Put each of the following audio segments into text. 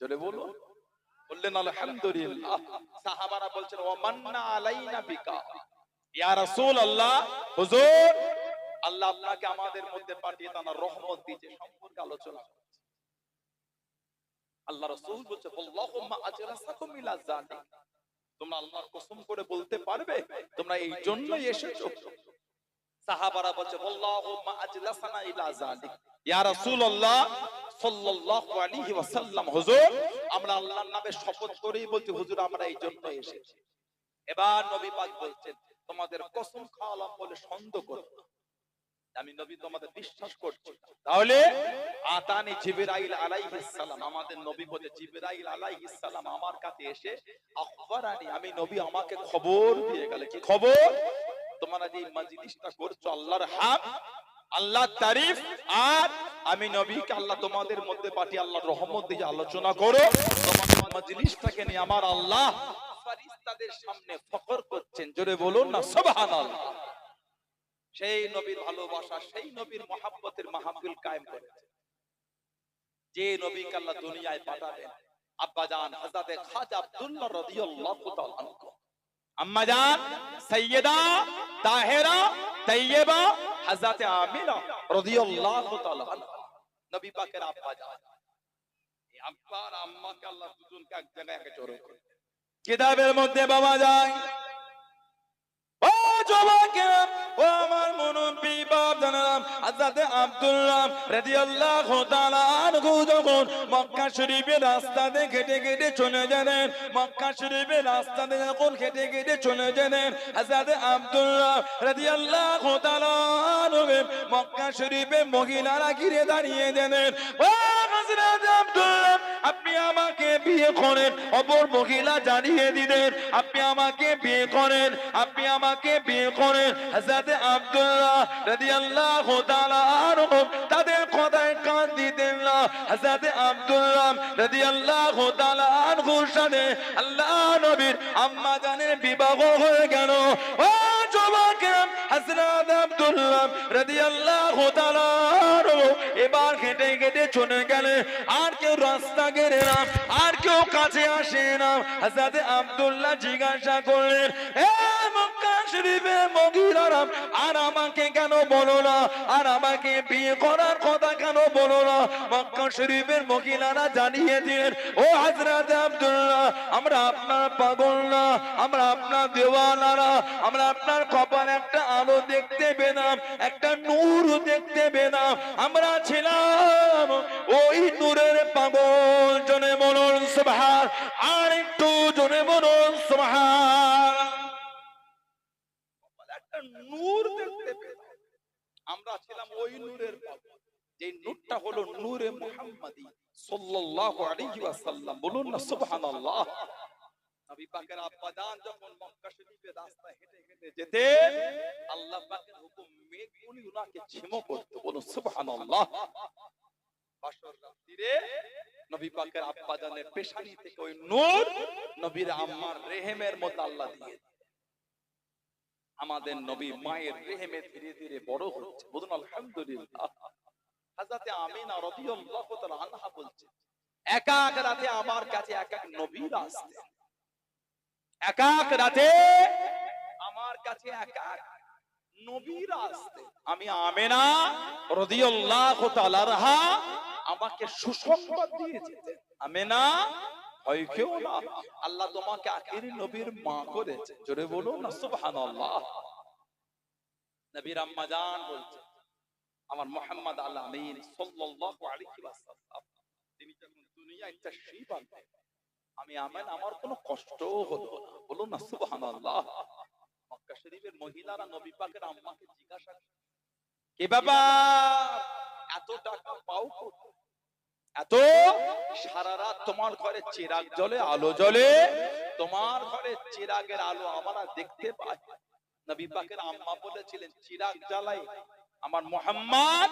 জোরে বলুন। বললেন আলহামদুলিল্লাহ। সাহাবারা বলছেন ওয়া মান্না আলাইনা বিকা, ইয়া রাসূলুল্লাহ, হুজুর আল্লাহ আপনাকে আমাদের মধ্যে পাঠিয়ে তার রহমত দিয়েছে সম্পর্কে আলোচনা করছে। আল্লাহ রাসূল বলছে আল্লাহুম্মা আজরাসাকুম ইলা যালিক, তোমরা আল্লাহর কসম করে বলতে পারবে তোমরা এই জন্যই এসেছো? সাহাবারা বলছে আল্লাহুম্মা আজলাসানা ইলা যালিক, ইয়া রাসূলুল্লাহ সাল্লাল্লাহু আলাইহি ওয়াসাল্লাম, হুজুর আমরা আল্লাহর নামে শপথ করেই বলছি হুজুর আমরা এই জন্য এসেছি। এবার নবী পাক বলছেন তোমাদের কসম খাওয়ালাম বলে সন্দেহ করো না, আমি নবী তোমাদের বিশ্বাস করছি। তাহলে আতানি জিবরাইল আলাইহিস সালাম, আমাদের নবী বলে জিবরাইল আলাইহিস সালাম আমার কাছে এসে আখবারানি, আমি নবী আমাকে খবর দিয়ে গেল। কি খবর? তোমরা যে মজলিসটা করছো আল্লাহর হাম, আল্লাহর তারিফ, আর আমি নবীকে আল্লাহ তোমাদের মধ্যে পাঠিয়ে আল্লাহর রহমত দিয়ে আলোচনা করো, তোমাদের মজলিসটাকে নিয়ে আমার আল্লাহ ফেরেশতাদের সামনে ফখর করছেন। জোরে বলুন না সুবহানাল্লাহ। সেই নবীর ভালোবাসা, সেই নবীর মহব্বতের মাহফিল কায়েম করেছে। যে নবীকে আল্লাহ দুনিয়ায় পাঠাবেন, আব্বাজান হযরতে খাজা আব্দুল্লাহ রাদিয়াল্লাহু তাআলা আনহু, আম্মাজান সাইয়্যিদা তাহেরা তাইয়্যিবা হযরতে আমিনা রাদিয়াল্লাহু তাআলা আনহা, নবী পাকের আব্বাজান। এই আব্বা আর আম্মাকে আল্লাহ দুজনকে এক জায়গায় একে জড়ো করে কিতাবের মধ্যে পাওয়া যায়। ও যুবকেরা, ও আমার মুনব্বি বাপ জানালাম, হযরতে আব্দুল্লাহ রাদিয়াল্লাহু তাআলা আনহু যখন মক্কা শরীফের রাস্তা দিয়ে হেঁটে হেঁটে চলে গেলেন, মক্কা শরীফের রাস্তা দিয়ে যখন হেঁটে হেঁটে চলে গেলেন, হযরতে আব্দুল্লাহ রাদিয়াল্লাহু তাআলা আনহু মক্কা শরীফে মহিলারা ঘিরে দাঁড়িয়ে গেলেন। ও হযরত আব্দুল্লাহ, আপনি আমাকে বিয়ে করেন। অপর মহিলা জানিয়ে দিলেন আপনি আমাকে বিয়ে করেন, আপনি আমাকে বিয়ে করেন। হযরতে আব্দুল্লাহ রাদিয়াল্লাহু তাআলা আনহু তাদের কথায় কান দিতেন না। হযরতে আব্দুল্লাহ রাদিয়াল্লাহু তাআলা আনহুর সাথে আল্লাহ নবীর আম্মা জানের বিবাহ হয়ে গেল। ও যুবকেরা, হযরত আব্দুল্লাহ রাদিয়াল্লাহু তাআলা আনহু এবার হেঁটে হেঁটে চলে গেলে, আর কেউ রাস্তা ঘেরে না, আর কেউ কাছে আসে না। হযরত আব্দুল্লাহ জিজ্ঞাসা করলেন, এ মক্কা শরীফের মহিলারা, আর আমাকে কেন বলো না, আর আমাকে বিয়ে করার কথা কেন বলো না? মক্কা শরীফের মহিলারা জানিয়ে দিলেন, ও হযরত আব্দুল্লাহ, আমরা আপনার পাগল না, আমরা আপনার দেওয়ানারা, আমরা আপনার কপালে একটা আলো দেখতে পেলাম, একটা নূর দেখতে পেলাম, আমরা ছিলাম ওই নূরের পাগল। জনে বলুন সুবহান, আর একটু জনে বলুন সুবহান। একটা নূর দেখতে পেলাম, আমরা ছিলাম ওই নূরের পাগল, যে নূরটা হলো নূরে মুহাম্মাদি সাল্লাল্লাহু আলাইহি ওয়াসাল্লাম। বলুন না সুবহানাল্লাহ। নবী পাকের আব্বাজান যখন মক্কা শরীফের রাস্তায় হেঁটে হেঁটে যেতেন, আল্লাহ পাকের হুকুম মেঘগুলি উনাকে ছিমো করত। বলুন সুবহানাল্লাহ। বাসর রাত্রিরে নবী পাকের আব্বাজানের পেশানি থেকে ওই নূর নবীর আম্মার রেহেমের মধ্যে আল্লাহ দিয়ে আমাদের নবী মায়ের রেহেমে ধীরে ধীরে বড় হচ্ছে। বলুন আলহামদুলিল্লাহ। হযরতে আমিনা রাদিয়াল্লাহু তাআলা আনহা বলছে, এক এক রাতে আমার কাছে এক এক নবীরা আসতেন, এক এক রাতে আমার কাছে এক এক নবীরা আসতেন। আমি আমিনা রাদিয়াল্লাহু তাআলা আনহা আমাকে সুসংবাদ দিয়ে যেতেন, আমিনা ভয় কেউ না, আল্লাহ তোমাকে আখিরি নবীর মা করেছে। জোরে বলুন না সুবহানাল্লাহ। নবীর আম্মা জান বলছে, আমার মুহাম্মদ আল-আমিন সাল্লাল্লাহু আলাইহি ওয়াসাল্লাম তিনি যখন দুনিয়ায় তাশরীফ আনলেন, আমি আমার কোনো কষ্ট হলো না। বলুন না সুবহানাল্লাহ। মক্কা শরীফের মহিলারা নবী পাকের আম্মাকে জিজ্ঞাসা করে, কি ব্যাপার, এত টাকা পাও কোথায়? এত সারা রাত তোমার ঘরে চিরাগ জ্বলে, আলো জ্বলে, তোমার ঘরে চিরাগের আলো আমরা দেখতে পাই। নবী পাকের আম্মা বলেছিলেন, চিরাগ জ্বালাই আমার মুহাম্মদ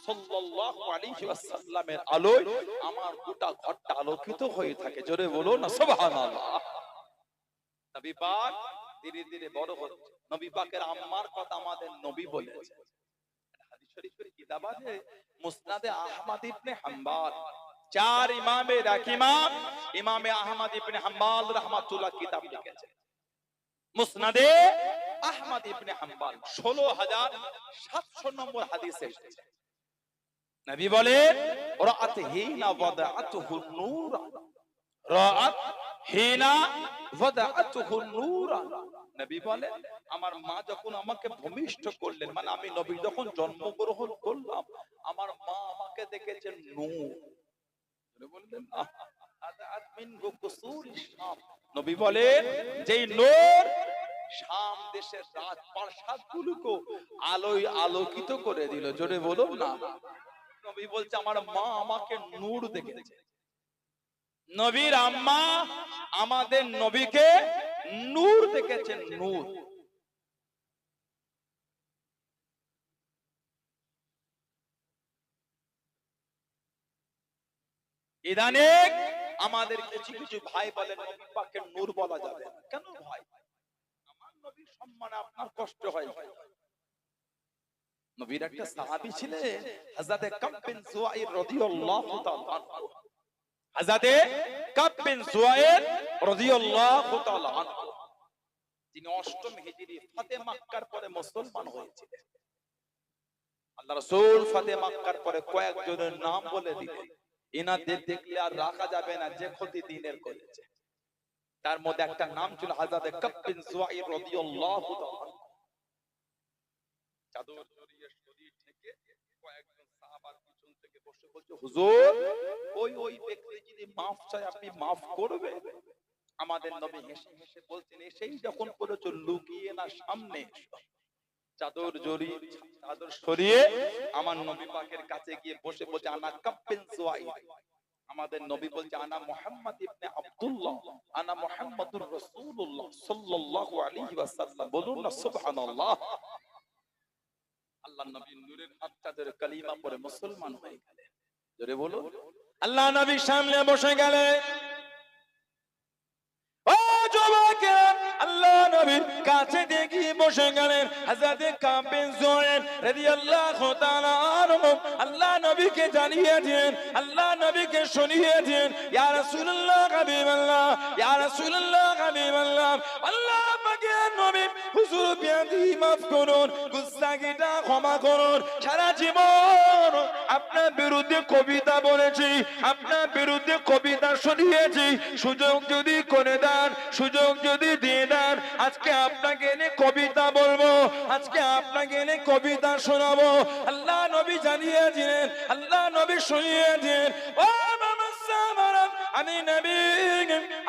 সাল্লাল্লাহু আলাইহি ওয়াসাল্লামের আলোয় আমার গোটা ঘরটা আলোকিত হয়ে থাকে। জোরে বলুন না সুবহানাল্লাহ। নবী পাক ধীরে ধীরে বড় হচ্ছে। নবী পাকের আম্মার কথা আমাদের নবী বলেছেন। হাদিস শরীফের কিতাব আছে মুসনাদে আহমদ ইবনে হাম্বল চার ইমামের এক ইমাম ইমামে আহমদ ইবনে হাম্বল রাহমাতুল্লাহ কিতাব লিখেছেন মুসনাদে আহমদ ইবনে হাম্বল 16700 নম্বর হাদিসে এসেছে নবী বলেন রাআত হিনা ওয়াদাআতুহু নূরা রাআত হিনা ওয়াদাআতুহু নূরা নবী বলেন আমার মা যখন আমাকে ভূমিষ্ঠ করলেন মানে আমি নবী যখন জন্মগ্রহণ করলাম আমার মা আমাকে দেখেছেন নূর বললেন আদাআত মিনহু কুসুরিশ শাম নবী বলেন যেই নূর শাম দেশের রাজপ্রাসাদগুলোকে আলোয় আলোকিত করে দিল জোরে বলুন না নবী বলছে আমার মা আমাকে নূর দেখেছে নবীর আম্মা আমাদের নবীকে নূর দেখেছেন নূর ইদানিং আমাদের কিছু কিছু ভাই বলেন নবী পাকের নূর বলা যাবে না কেন ভাই আমার নবীর সম্মানে আপনার কষ্ট হয় নবীর একটা সাহাবী ছিলেন হযরতে কাব বিন যুয়াইর রাদিয়াল্লাহু তাআলা আনহু হযরতে কাব বিন যুয়াইর রাদিয়াল্লাহু তাআলা আনহু তিনি 8ম হিজরি ফাতে মক্কার পরে মুসলমান হয়েছিলেন আল্লাহ রাসূল ফাতে মক্কার পরে কয়েকজনের নাম বলে দিলেন ইনাদের দেখলে আর রাখা যাবে না যে ক্ষতি দিনের করেছে তার মধ্যে একটা নাম ছিল হযরতে কাব বিন যুয়াইর রাদিয়াল্লাহু তাআলা চাদর জড়িয়ে শরীর থেকে কয়েকজন সাহাবার পিছন থেকে বসে বলছে হুজুর ওই ব্যক্তি যদি maaf চায় আপনি maaf করবেন আমাদের নবী হেসে হেসে বলতেন সেই যখন পড়েছো লুকিয়ে না সামনে চাদর জড়িয়ে চাদর সরিয়ে আমার নবী পাকের কাছে গিয়ে বসে বলছে আনা কাব বিন যুয়াইর আমাদের নবী বলছে আনা মুহাম্মদ ইবনে আব্দুল্লাহ আনা মুহাম্মাদুর রাসূলুল্লাহ সাল্লাল্লাহু আলাইহি ওয়াসাল্লাম বলুন না সুবহানাল্লাহ আল্লাহ নবীর নূরের হাতটা ধরে কালিমা পড়ে মুসলমান হয়ে গেলেন জোরে বলুন আল্লাহ নবীর সামনে বসে গেলেন ও যুবকেরা আল্লাহ নবীর কাছে দেখি বসে গেলেন হযরতে কাব বিন যুয়াইর রাদিয়াল্লাহু তাআলা আনহু আল্লাহ নবীকে জানিয়ে দিলেন আল্লাহ নবীকে শুনিয়ে দিলেন ইয়া রাসূলুল্লাহ হাবিবাল্লাহ ইয়া রাসূলুল্লাহ হাবিবাল্লাহ আল্লাহ পাকের নবী হুজুর বিয়াদি maaf করুন গুস্তাখিটা ক্ষমা করুন সারা জীবন আপনার বিরুদ্ধে কবিতা বলেছি আপনার বিরুদ্ধে কবিতা শুনিয়েছি সুযোগ যদি করে দেন সুযোগ যদি দিয়ে দেন আজকে আপনাকে এনে কবিতা বলবো আজকে আপনাকে এনে কবিতা শোনাবো আল্লাহ নবী জানিয়ে দিলেন আল্লাহ নবী শুনিয়ে দিলেন ও আমি নবী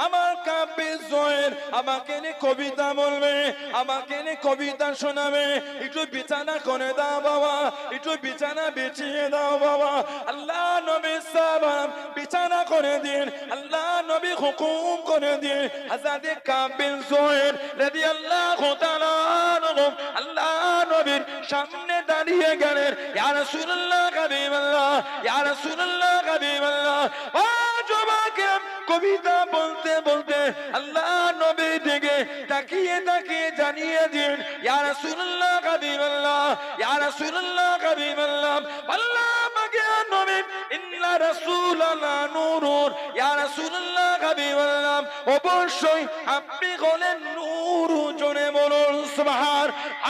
আমার কাব বিন যুয়াইর আমাকে এনে কবিতা বলবে আমাকে এনে কবিতা শোনাবে একটু বিছানা করে দাও বাবা একটু বিছানা বিছিয়ে দাও বাবা আল্লাহ নবী সাহাবারা বিছানা করে দিন আল্লাহ নবী হুকুম করে দিন হযরতে কাব বিন যুয়াইর রাদিয়াল্লাহু তাআলা আনহু আল্লাহ নবীর সামনে দাঁড়িয়ে গেলেন ইয়া রাসূলুল্লাহ হাবিবাল্লাহ ইয়া রাসূলুল্লাহ হাবিবাল্লাহ ও যুবকেরা কবিতা বলতে বলতে আল্লাহ নবী দিকে তাকিয়ে তাকিয়ে জানিয়ে দিন ইয়া রাসূলুল্লাহ হাবিবাল্লাহ ইয়া রাসূলুল্লাহ হাবিবাল্লাহ আল্লাহ পাকের নবী ইন্না রাসূলাল্লাহ নূরুন ইয়া রাসূলুল্লাহ হাবিবাল্লাহ অবশ্যই আপনি হলেন নূর জোরে বলুন সুবহান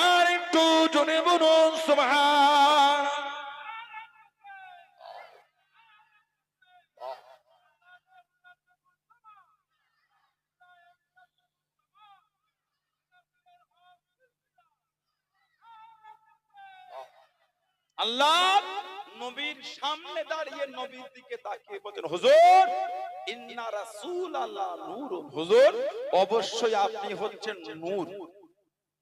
আর একটু জোরে বলুন সুবহান আল্লাহ নবীর সামনে দাঁড়িয়ে নবীর দিকে তাকিয়ে বলেন হুজুর ইন্না রাসূলাল্লাহ নূরুন হুজুর অবশ্যই আপনি হচ্ছেন নূর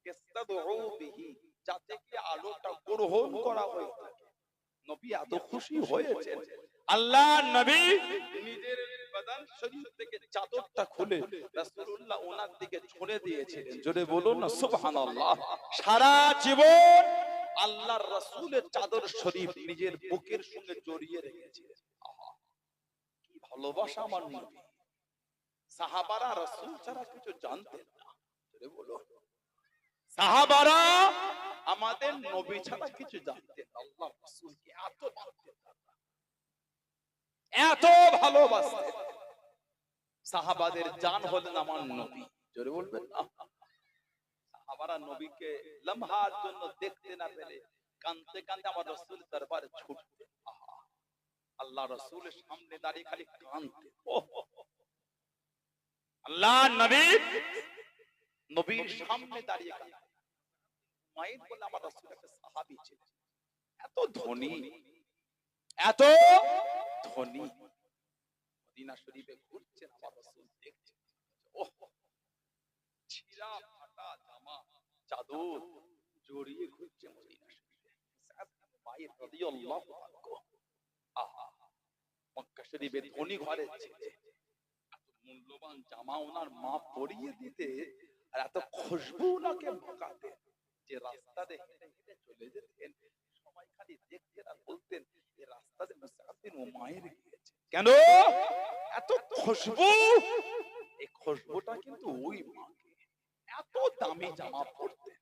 ইস্তাদউ বিহি যাতে কি আলোটা গ্রহণ করা হয় নবী এত খুশি হয়েছেন আল্লাহ নবী নিজের বদন শরীর থেকে চাদরটা খুলে রাসূলুল্লাহ ওনার দিকে ছুঁড়ে দিয়েছিলেন জোরে বলুন না সুবহানাল্লাহ সারা জীবন আল্লাহর রাসূলের চাদর শরীফ নিজের বুকের সঙ্গে জড়িয়ে রেখেছিলেন কি ভালোবাসা আমার নবী সাহাবারা রাসূল ছাড়া কিছু জানতেন না জোরে বলুন সাহাবারা আমাদের নবী ছাড়া কিছু জানতেন না আল্লাহর রাসূলকে এত মানতেন এত ভালোবাসতেন। সাহাবাদের জান হলেন আমার নবী। জোরে বলবেন না? সাহাবারা নবীকে লম্হার জন্য দেখতে না পেলে কাঁদতে কাঁদতে আমার রাসূল দরবারে ছুটতেন। আহা, আল্লাহ রাসূলের সামনে দাঁড়িয়ে খালি কাঁদতেন। আল্লাহ নবীর সামনে দাঁড়িয়ে কাঁদতেন। মায়ের বলে আমার রাসূল একটা সাহাবী ছিলেন, এত ধনী, এত ধনী। মদিনা শরীফে ঘুরছেন, আমার রাসূল দেখছেন, ওহ, ছিঁড়া ফাটা জামা চাদর জড়িয়ে ঘুরছে মদিনা শরীফে। মায়ের রাদিয়াল্লাহু আনহু, আহা, মক্কা শরীফে ধনী ঘরের ছেলে, এত মূল্যবান জামা ওনার মা পরিয়ে দিতে, আর এত খুশবু ওনাকে মাখাতে, যে রাস্তাতে হেঁটে হেঁটে চলে যেতেন, সবাই খালি দেখতেন আর বলতেন এই রাস্তাতে মুসআব বিন উমাইর গিয়েছে। কেন? এত খুশবু। এই খুশবুটা কিন্তু ওই মাকে, এত দামি জামা পরতেন,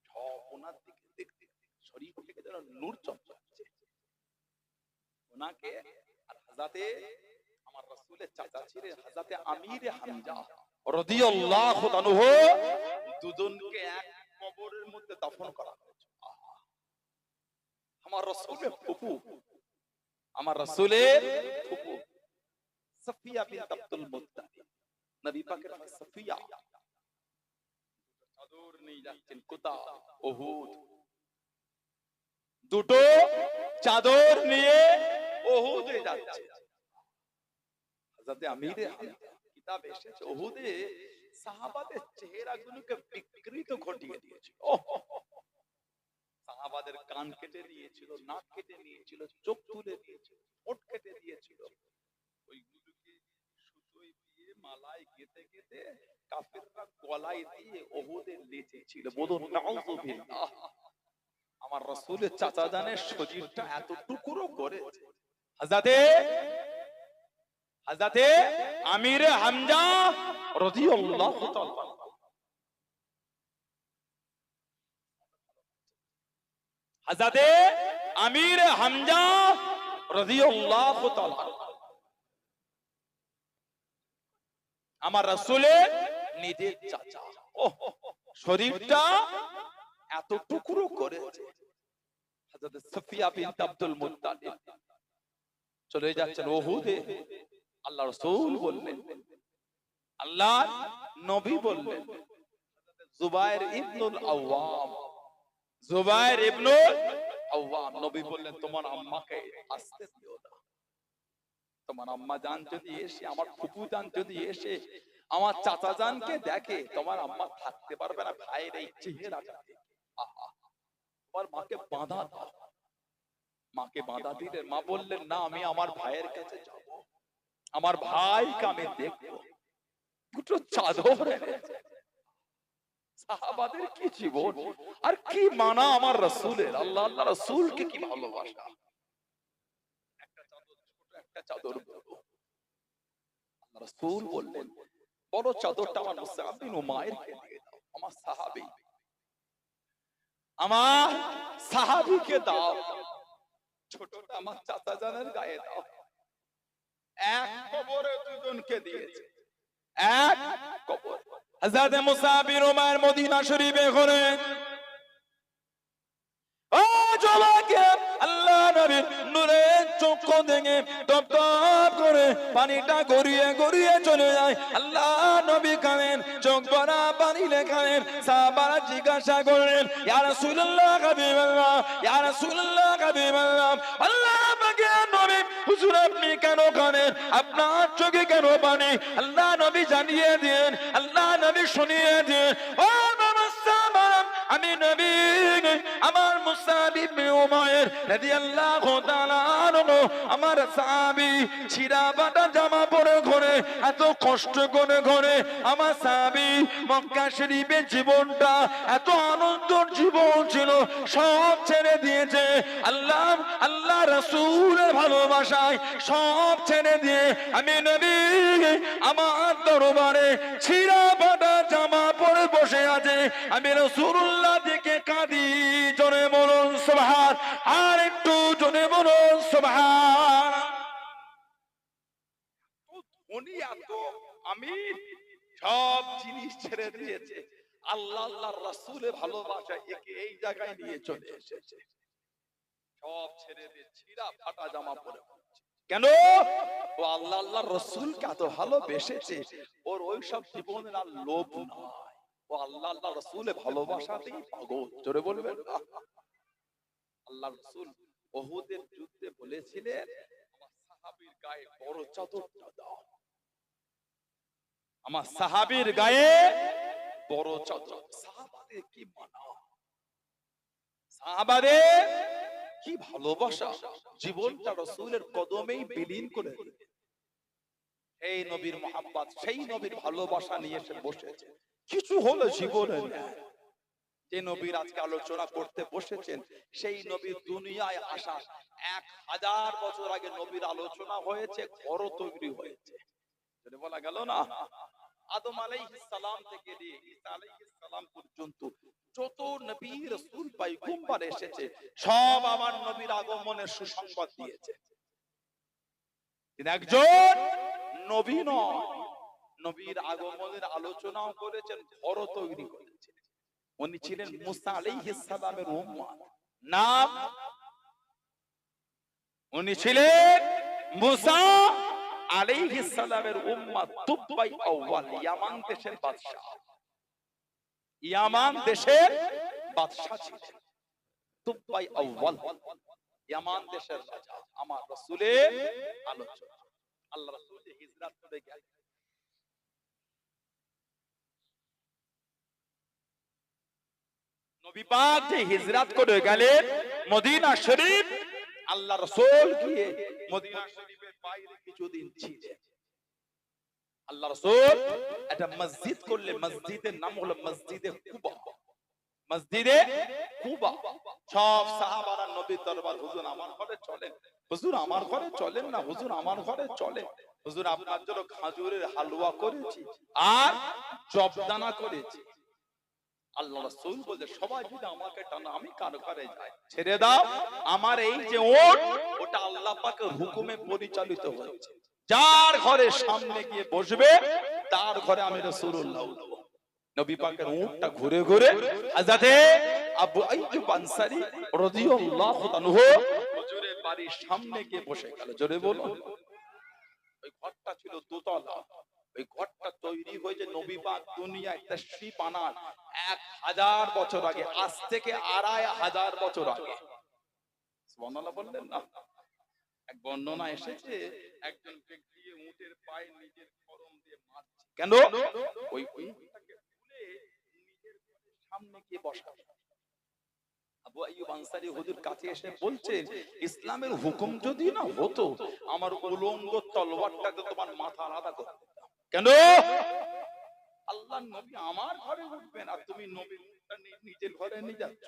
সব ওনার দিকে দেখতে শরীর থেকে যেন নূর চমকাচ্ছে ওনাকে। আর হযরতে আমার রাসূলের চাচা ছিলেন হযরতে আমির হামজা রাদিয়াল্লাহু আনহু, দুজনকে এক কবরের মধ্যে দাফন করা হয়েছে। আমার রাসূলের ফুফু, আমার রাসূলের ফুফু সাফিয়া বিনত আব্দুল মুত্তালিব, নবী পাকের সাফিয়া চাদর নিয়ে যাচ্ছেন কোথা? উহুদ। দুটো চাদর নিয়ে উহুদে যাচ্ছে। হযরতে আমিরে হামজা, কিতাব এসেছে উহুদে সাহাবাদের চেহারাগুলোকে বিকৃত ঘটিয়ে দিয়েছিল। সাহাবাদের কান কেটে নিয়েছিল, নাক কেটে নিয়েছিল, চোখ তুলে দিয়েছিল, ঠোঁট কেটে দিয়েছিল। ওইগুলোকে সুতোয় দিয়ে মালায় গেঁথে গেঁথে কাফেররা গলায় দিয়ে উহুদে লেজেছিল। বলুন নাউযুবিল্লাহ। আমার রাসূলের চাচা জানের শরীরটা এত টুকরো করেছে। হযরতে আমির হামজা রাদিয়াল্লাহু তাআলা, হযরতে আমির হামজা রাদিয়াল্লাহু তাআলা আমার রাসূলের নিজের চাচা। শরীরটা এত টুকরো করেছে। হযরত সাফিয়া বিনত আব্দুল মুত্তালিব চলে যাচ্ছেন উহুদে। আল্লাহ রাসূল বললেন, আল্লাহ নবী বললেন, জুবায়ের ইবনুল আওয়াম, জুবায়ের ইবনুল আওয়াম, নবী বললেন তোমার আম্মাকে আসতে দিও না। তোমার আম্মা জান যদি এসে, আমার ফুফু জান যদি এসে আমার চাচা জানকে দেখে, তোমার আম্মা থাকতে পারবে না ভাইয়ের এই চেহারাটা দেখে। আহা, তোমার মাকে বাঁধা দাও। মাকে বাঁধা দিলেন। মা বললেন না, আমি আমার ভাইয়ের কাছে যাব, আমার ভাইকে আমি দেখবো। দুটো চাদর এনেছে। সাহাবাদের কি জীবন আর কি মানা আমার রাসূলের। আল্লাহ আল্লাহ রাসূলকে কি ভালোবাসা। একটা চাদর, ছোট একটা চাদর বড়। আল্লাহ রাসূল বললেন বড় চাদরটা আমার মুসআব বিন উমাইরকে দিয়ে দাও, আমার সাহাবী, আমার সাহাবীকে দাও। ছোটটা আমার চাচা জানের গায়ে দাও। এক কবরে দুজনকে দিয়েছে, এক কবর। হযরত মুসআব বিন উমাইর মদিনা শরীফে ঘরে আল্লাহ নবীর নূরের চক্ষু থেকে টপ টপ করে পানিটা গড়িয়ে গড়িয়ে চলে যায়। আল্লাহ নবী কাঁদেন, চোখ ভরা পানি লেখালেন। সাহাবারা জিজ্ঞাসা করলেন, ইয়া রাসূলুল্লাহ হাবিবাল্লাহ, ইয়া রাসূলুল্লাহ হাবিবাল্লাহ, আল্লাহ পাকের নবী হুজুর আপনি কেন কাঁদেন? আপনার চোখে কেন পানি? আল্লাহ নবী জানিয়ে দেন, আল্লাহ নবী শুনিয়ে দেন। ও আমি নবী, আমার মুসআব ইবনে উমাইর রাদিয়াল্লাহু তাআলা আনহু, আমার সাহাবী, ছিঁড়া ফাটা জামা পরে ঘরে, এত কষ্ট করে ঘরে আমার সাহাবী মক্কা শরীফের জীবনটা এত আনন্দের জীবন ছিল, সব ছেড়ে দিয়েছে। আল্লাহ আল্লাহ রাসূলের ভালোবাসায় সব ছেড়ে দিয়ে আমি নবী আমার দরবারে ছিঁড়া ফাটা জামা পরে বসে আছে। আমি রাসূলুল্লাহ দিকে কাঁদি। জোরে বলুন সুবহান, আর একটু জোরে বলুন সুবহান। উনি এত আমির, সব জিনিস ছেড়ে দিয়েছে, আল্লাহ আল্লাহর রাসূলের ভালোবাসা একে এই জায়গায় নিয়ে চলে এসেছে। সব ছেড়ে দিয়ে ছিঁড়া ফাটা জামা পরে, কেন? ও আল্লাহ আল্লাহর রাসূলকে এত ভালোবেসেছে, ওর ওইসব জীবনের আর লোভ নাই, ও আল্লাহ আল্লাহর রাসূলের ভালোবাসাতেই পাগল। জোরে বলবেন না? আল্লাহর রাসূল উহুদের যুদ্ধে বলেছিলেন, আমার সাহাবীর গায়ে বড় চাদরটা দাও, আমার সাহাবীর গায়ে বড় চাদর। সাহাবাদের কি মানা, সাহাবাদের কি ভালোবাসা, জীবনটা রাসূলের কদমেই বিলীন করে দিলেন। এই নবীর মহব্বত, সেই নবীর ভালোবাসা নিয়ে এসে বসেছে। কিছু হলো জীবনে যে নবীর আজকে আলোচনা করতে বসেছেন, সেই নবীর দুনিয়ায় আসা 1000 বছর আগে নবীর আলোচনা হয়েছে, ঘরও তৈরি হয়েছে। যদি বলা গেল না, আদম আলাইহিস সালাম থেকে নিয়ে ঈসা আলাইহিস সালাম পর্যন্ত যত নবী রাসূল পয়গম্বর এসেছে, সব আমার নবীর আগমনের সুসংবাদ দিয়েছে। কিন্তু একজন নবী নয়, নবীর আগমনের আলোচনাও করেছেন, ঘরও তৈরি করেছেন। উনি ছিলেন মুসা আলাইহিস সালামের উম্মত। নাম, উনি ছিলেন মুসা আলাইহিস সালামের উম্মত, তুবাই আউয়াল, ইয়ামান দেশের বাদশা। ইয়ামান দেশের বাদশা ছিলেন তুবাই আউয়াল, ইয়ামান দেশের রাজা। আমার রাসূলের আলোচনা, আল্লাহ রাসূল যে হিজরত করে গেলেন, নবী পাক যে হিজরত করে গেলেন মদিনা শরীফ, আল্লাহ রাসূল গিয়ে মদিনা শরীফের বাইরে কিছুদিন ছিলেন। আল্লাহ রাসূল একটা মসজিদ করলে, মসজিদের নাম হলো মসজিদে কুবা। মসজিদে কুবা, সব সাহাবারা নবীর দরবার, হুজুর আমার ঘরে চলেন, হুজুর আমার ঘরে চলেন না, হুজুর আমার ঘরে চলেন, হুজুর আপনার জন্য খাজুরের হালুয়া করেছি আর জবদানা করেছি। আল্লাহ রাসূল বলে, সবাই যদি আমাকে টানা, আমি কার ঘরে যাই? ছেড়ে দাও, আমার এই যে ওট, ওটা আল্লাহ পাকের হুকুমে পরিচালিত হচ্ছে। যার ঘরে সামনে গিয়ে বসবে, তার ঘরে আমি রাসূলুল্লাহ উঠবো। নবী পাকের উটটা ঘুরে ঘুরে হযরতে আবু আইয়ুব আনসারী রাদিয়াল্লাহু আনহু হুজুরের বাড়ির সামনে গিয়ে বসে গেল। জোরে বলুন। ওই ঘরটা ছিল দোতলা। ওই ঘরটা তৈরি হয়েছে নবী পাক দুনিয়ায় তাশরীফ আনার 1000 বছর আগে, আজ থেকে 2500 বছর আগে। সুবহানাল্লাহ বললেন না? এক বর্ণনা এসেছে, একজন ব্যক্তি উটের পায়ে নিজের খরম দিয়ে মারছে। কেন? ওই উটটাকে খুলে নিজের সামনে গিয়ে বসা। আবু আইয়ুব আনসারী হুজুর কাছে এসে বলছেন, ইসলামের হুকুম যদি না হতো, আমার উলঙ্গ তলোয়ারটাকে তোমার মাথা আলাদা করে দিতাম। কেন? আল্লাহর নবী আমার ঘরে উঠবেন আর তুমি নবীর উটটা নিজের ঘরে নিয়ে যাচ্ছ।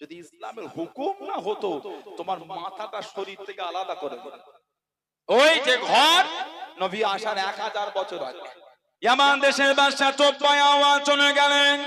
যদি ইসলামের হুকুম না হতো, তোমার মাথাটা শরীর থেকে আলাদা করে দিতাম। ওই যে ঘর, নবী আসার 1000 বছর আগে ইয়ামান দেশের বাদশা তুবাই আউয়াল চলে গেলেন।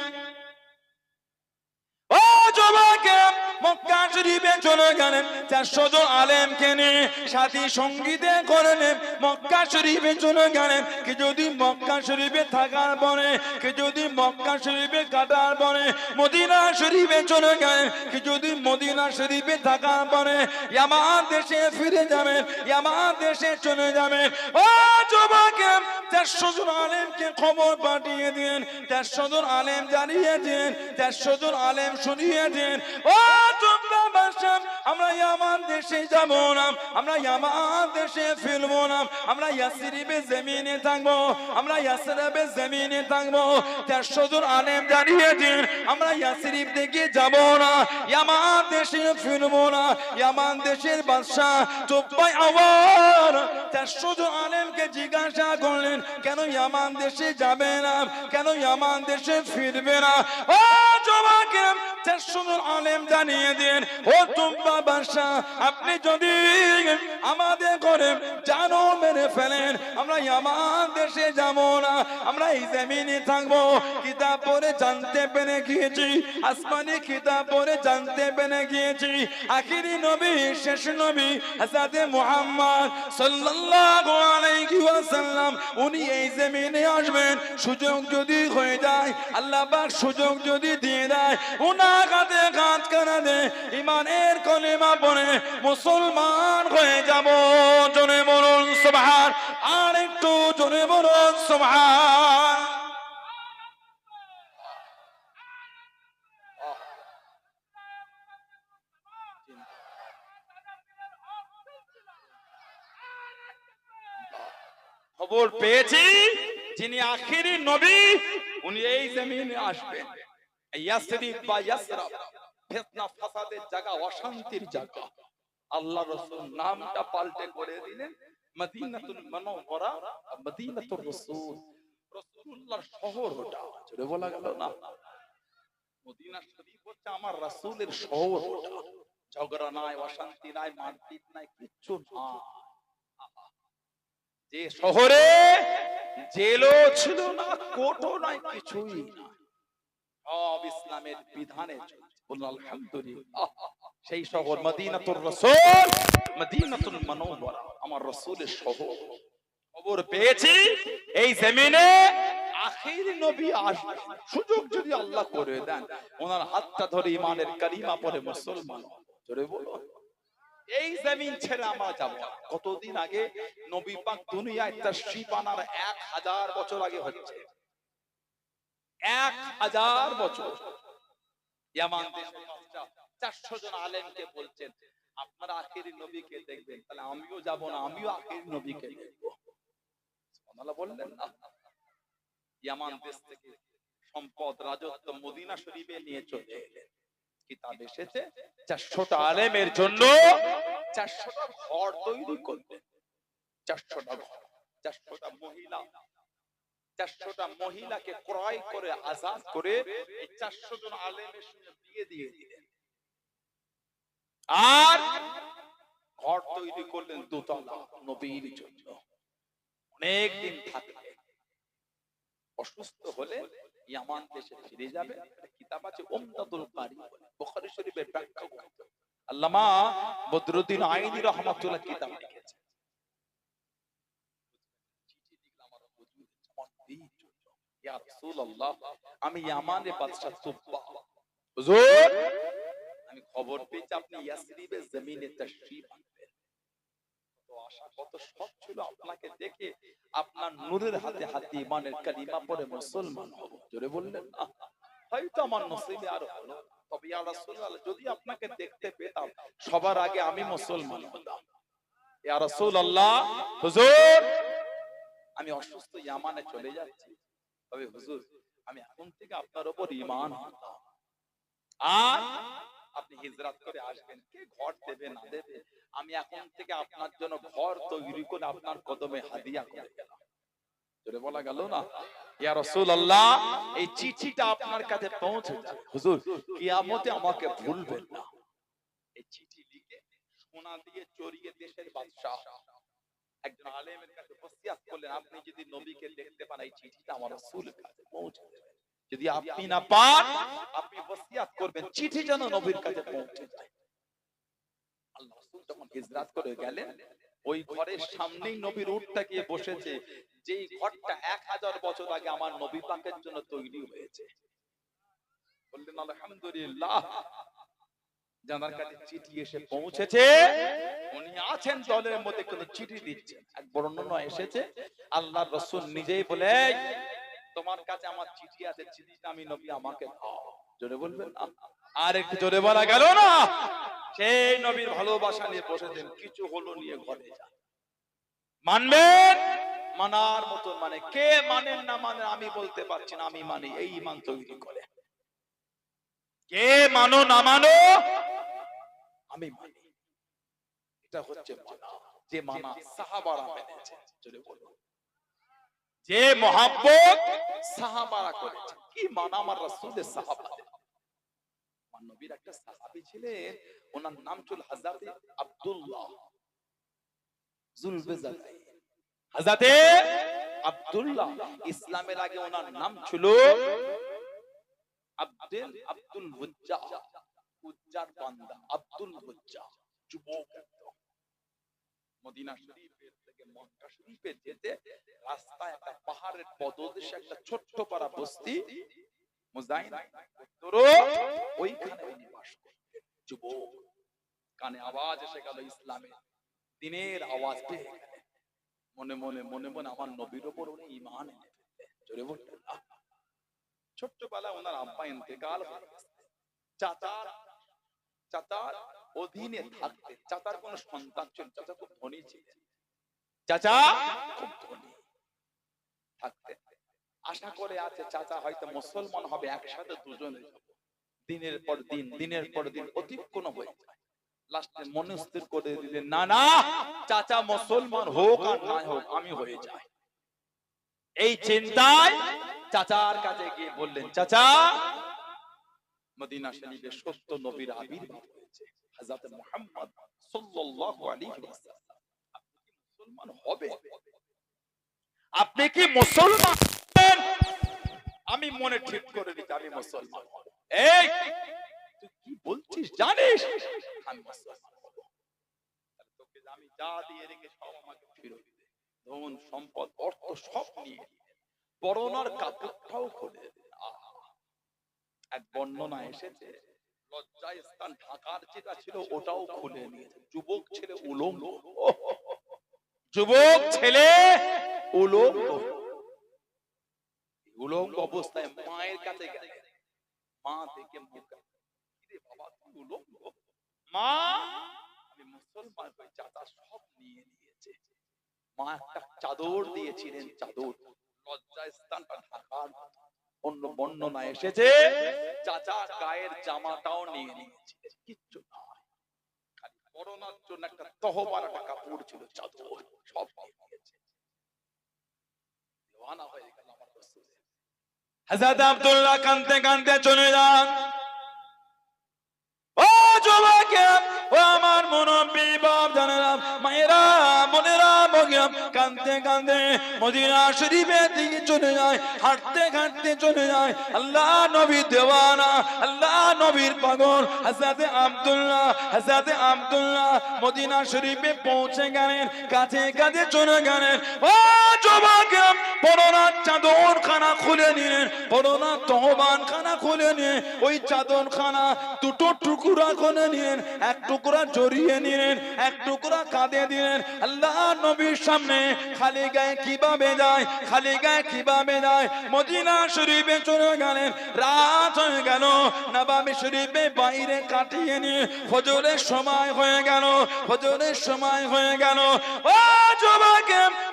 ও যুবকে, মক্কা শরীফে চলে গেলেন 400 জন আলেমকে নিয়ে, সাথী সঙ্গীতে করে নেন মক্কা শরীফে চলে গেলেন। কি যদি মক্কা শরীফে থাকার পরে, কি যদি মক্কা শরীফে কাটার পরে মদিনা শরীফে চলে গেলেন, কি যদি মদিনা শরীফে থাকার পরে ইয়ামান দেশে ফিরে যাবেন, ইয়ামান দেশে চলে যাবেন। ও যুবকে, 400 জন আলেমকে খবর পাঠিয়ে দিন, 400 জন আলেম জানিয়ে দিন, 400 জন আলেম শুনিয়ে দিন, ও তোমরা বাদশা, আমরা ইয়ামান দেশে যাব না, আমরা ইয়ামান দেশে ফিরবো না, আমরা ইয়াসরিবের জমিনে থাকবো, আমরা ইয়াসরিবের জমিনে থাকবো। 400 জন আলেম জানিয়ে দিন, আমরা ইয়াসরিব থেকে যাব না, ইয়ামান দেশে ফিরবো না। ইয়ামান দেশের বাদশা তুবাই আউয়াল 400 জন আলেমকে জিজ্ঞাসা করলেন, কেন ইয়ামান দেশে যাবে না, কেন ইয়ামান দেশে ফিরবে না? ও আমাকে 400 জন আলেম জানিয়ে দেন, ও তুম্বা বাদশাহ, আপনি যদি আমাদের ঘরে জানো মেরে ফেলেন, আমরা ইয়ামান দেশে যাব না, আমরা এই জমিনে থাকবো। কিতাব পড়ে জানতে পেরে গিয়েছি, আসমানি কিতাব পড়ে জানতে পেরে গিয়েছি, আখিরি নবী, শেষ নবী হযরত মুহাম্মদ সাল্লাল্লাহু আলাইহি ওয়াসাল্লাম উনি এই জমিনে আসবেন। সুযোগ যদি হয়ে যায়, আল্লাহ পাক সুযোগ যদি দিয়ে দেয়, উনার কাছে কাজ করে দে, ইমানের কলিমা পড়ে মুসলমান হয়ে যাব। জোরে বলুন সুবহান, আর একটু জোরে বলুন সুবহান। খবর পেয়েছি যিনি আখিরি নবী উনি এই জমিনে আসবেন। ইয়াসরিব বা ইয়াসরাব ফিতনা ফাসাদের জায়গা, অশান্তির জায়গা। আল্লাহ রাসূল নামটা পাল্টে করে দিলেন মদিনাতুল মুনাওয়ারা, মদিনাতুর রাসূল, রাসূলুল্লাহর শহর। ওটা জোরে বলা গেল না? মদিনা শরীফ হচ্ছে আমার রাসূলের শহর। ওটা ঝগড়া নাই, অশান্তি নাই, মারপিট নাই, কিচ্ছু না। যে শহরে জেলও ছিল না, কোর্টও নাই, কিছুই না, সব ইসলামের বিধানে চলছে। বলুন আলহামদুলিল্লাহ। সেই শহর মদিনাতুর রাসূল, মদিনাতুল মুনাওয়ারা, আমার রাসূলের শহর। খবর পেয়েছি এই জমিনে আখিরি নবী আসবে। সুযোগ যদি আল্লাহ করে দেন, ওনার হাতটা ধরে ইমানের কালিমা পড়ে মুসলমান জোরে বলো। এই জমিন ছেড়ে আমরা যাব। কতদিন আগে নবী পাক দুনিয়ায় তাশরীফ আনার 1000 বছর আগে হচ্ছে। 1000 বছর ইয়ামান দেশের 400 জন আলেমকে বলছেন, আপনারা আখিরি নবীকে দেখবেন, তাহলে আমিও যাব না, আমিও আখিরি নবীকে দেখব। সুবহানাল্লাহ বললেন না? ইয়ামান দেশ থেকে সম্পদ, রাজত্ব মদিনা শরীফে নিয়ে চলে এলেন। কিতাব এসেছে 400টা আলেমের জন্য 400টা ঘর তৈরি করবেন। 400টা ঘর, 400টা মহিলা, 400টা মহিলাকে ক্রয় করে আজাদ করে এই 400 জন আলেমের সঙ্গে বিয়ে দিয়ে দিলেন। আর ঘর তৈরি করলেন দোতলা নবীর জন্য। অনেক দিন থাকবে, অসুস্থ হলে ইয়ামান দেশে ফিরে যাবে। কিতাব আছে উমদাতুল কারি, বুখারী শরীফের ব্যাখ্যা করতে আল্লামা বদরুদ্দিন আইনি রাহমাতুল্লাহ কিতাব লিখেছেন। চিঠি লিখলাম আমার হুজুর, আমার নবীর জন্য, ইয়া রাসূলুল্লাহ, আমি ইয়ামানের বাদশা তুব্বা, হুজুর আমি খবর পেয়েছি আপনি ইয়াসরিবের জমিনে তাশরীফ আনবেন। কত আশা, কত শখ ছিল আপনাকে দেখে, আপনার নূরের হাতে হাতে ইমানের কালিমা পড়ে মুসলমান হব। জোরে বললেন না? হয়তো আমার নসিবে আর হলো, তবে ইয়া রাসূলুল্লাহ যদি আপনাকে দেখতে পেতাম সবার আগে আমি মুসলমান হতাম। ইয়া রাসূলুল্লাহ, হুজুর আমি অসুস্থ, ইয়ামানে চলে যাচ্ছি, তবে হুজুর আমি এখন থেকে আপনার উপর ঈমান আনলাম, আর আপনি হিজরত করে আসবেন, কে ঘর দেবে না দেবে, আমি এখন থেকে আপনার জন্য ঘর তৈরি করে আপনার কদমে হাদিয়া করে গেলাম। জোরে বলা গেল না? ইয়া রাসূলুল্লাহ এই চিঠিটা আপনার কাছে পৌঁছে যাবে, হুজুর কিয়ামতে আমাকে ভুলবেন না। এই চিঠি লিখে সোনা দিয়ে চড়িয়ে দেশের বাদশা একজন আলেমের কাছে ওসিয়ত করলেন, আপনি যদি নবীকে দেখতে পান এই চিঠিটা আমার রাসূলের কাছে পৌঁছে দেবেন। যদি আপনি না পান, আপনি ওসিয়ত করবেন চিঠি যেন নবীর কাছে পৌঁছে যায়। আল্লাহ রাসূল যখন হিজরত করে গেলেন, ওই ঘরের সামনেই নবীর উটটা গিয়ে বসেছে, যেই ঘরটা 1000 বছর আগে আমার নবী পাকের জন্য তৈরি হয়েছে। বললেন আলহামদুলিল্লাহ, যার কাছে চিঠি এসে পৌঁছেছে উনি আছেন দলের মধ্যে, কোন চিঠি দিচ্ছেন। এক বর্ণনা এসেছে আল্লাহর রাসূল নিজেই বলে, তোমার কাছে আমার চিঠি আছে, চিঠিটা আমি নবী আমাকে দাও। জোরে বলবেন না? আর একটু জোরে বলা গেল না? সেই নবীর ভালোবাসা নিয়ে বসেছেন, কিছু হলো নিয়ে ঘরে যান। মানবেন? মানার মতো মানে, কে মানেন না মানেন আমি বলতে পারছি না, আমি মানি, এই ঈমান তৈরি করে। কে মানো না মানো আমি মানি, এটা হচ্ছে মানা। যে মানা সাহাবারা মেনেছে, জোরে বলুন। যে মহব্বত সাহাবারা করেছে, কি মানা আমার রাসূলের সাহাবাদের। নবীর একটা সাহাবী ছিলেন, ওনার নাম ছিল হযরত আব্দুল্লাহ যুলবেজাতাইন। হযরত আব্দুল্লাহ, ইসলামের আগে ওনার নাম ছিল আব্দুল হুজ্জা, হুজ্জার বান্দা, আব্দুল হুজ্জা। যুবক একদম। মদিনা শরীফের থেকে মক্কা শরীফে যেতে রাস্তায় একটা পাহাড়ের পদদেশে একটা ছোট্ট পাড়া বস্তি মুজাইন, ওইখানে নিবাস করতেন। যুবক, কানে আওয়াজ এসে গেল ইসলামের দিনের আওয়াজ পেয়ে গেলেন। মনে মনে মনে মনে আমার নবীর উপর উনি ঈমান এনে ফেললেন। জোরে বললেন না। ছোট্টবেলায় ওনার আব্বা ইন্তেকাল হয়ে গেছে। চাচার অধীনে থাকতেন। চাচার কোন সন্তান ছিল, চাচা খুব ধনী ছিলেন। চাচা খুব ধনী থাকতেন। আশা করে আছে চাচা হয়তো মুসলমান হবে, একসাথে দুজনে যাব। দিনের পর দিন অতিক্রম হয়ে যায়। লাস্টে মনস্থির করে দিলেন, না না, চাচা মুসলমান হোক আর না হোক আমি হয়ে যাই। এই চিন্তায় চাচার কাছে গিয়ে বললেন, চাচা, মদিনা শরীফে সত্য নবীর আবির্ভাব হয়েছে, হযরত মুহাম্মদ সাল্লাল্লাহু আলাইহি ওয়াসাল্লাম। আপনি কি মুসলমান হবে? আপনি কি মুসলমান? আমি মনে ঠিক করে নিতে আমি মুসলমান হব। এই তুই কি বলছিস জানিস? আমি মুসলমান হব। তাহলে তোকে আমি যা দিয়ে রেখে সব আমাকে ফিরিয়ে দে। ধন সম্পদ অর্থ সব নিয়ে পরনার কাপড়টাও খুলে দে। এক বর্ণনা এসেছে, লজ্জায় স্থান ঢাকার যেটা ছিল ওটাও খুলে নিয়েছে। যুবক ছেলে উলঙ্গ, যুবক ছেলে উলঙ্গ, উলঙ্গ অবস্থায় মায়ের কাছে গেলে মা দেখে মুখে, কিরে বাবা তুই উলঙ্গ? মা, আমি মুসলমান হই, চাচা সব নিয়ে নিয়েছে। মা একটা চাদর দিয়েছিলেন, চাদর, লজ্জায় স্থানটা ঢাকার। অন্য বর্ণনা এসেছে চাচা গায়ের জামাটাও নিয়ে নিয়েছিলেন, কিচ্ছু নাই, খালি করোনার জন্য একটা তহবার একটা কাপড় ছিল, চাদর সব নিয়ে নিয়েছে। দেওয়ানা হয়ে গেল আমার রাসূল। হযরত আব্দুল্লাহ কাঁদতে কাঁদতে চলে যান। ও যুবকেরা, ও আমার মুরব্বি বাপ জানেরা, মায়েরা, বোনেরা, বগিরা, কাঁদতে কাঁদতে মদিনা শরীফের দিকে চলে যায়, হাঁটতে হাঁটতে চলে যায়। আল্লাহ নবীর দেওয়ানা, আল্লাহ নবীর পাগল হযরত আব্দুল্লাহ মদিনা শরীফে পৌঁছে গেলেন, কাছে কাছে চলে গেলেন। ও যুবকেরা, পরনার চাদর খানা খুলে নিলেন, পরনার তহবান খানা খুলে নিয়ে ওই চাদর খানা দুটো টুকরা করে নিলেন, এক টুকরা জড়িয়ে নিলেন, এক টুকরা কাঁধে দিলেন। আল্লাহ নবীর সামনে খালি গায়ে কিভাবে যায়, খালি গায়ে কিভাবে যায়। মদিনা শরীফে চলে গেলেন, রাত হয়ে গেল, নববী শরীফে বাইরে কাটিয়ে নিয়ে ফজরের সময় হয়ে গেল, ফজরের সময় হয়ে গেল। ও যুবক,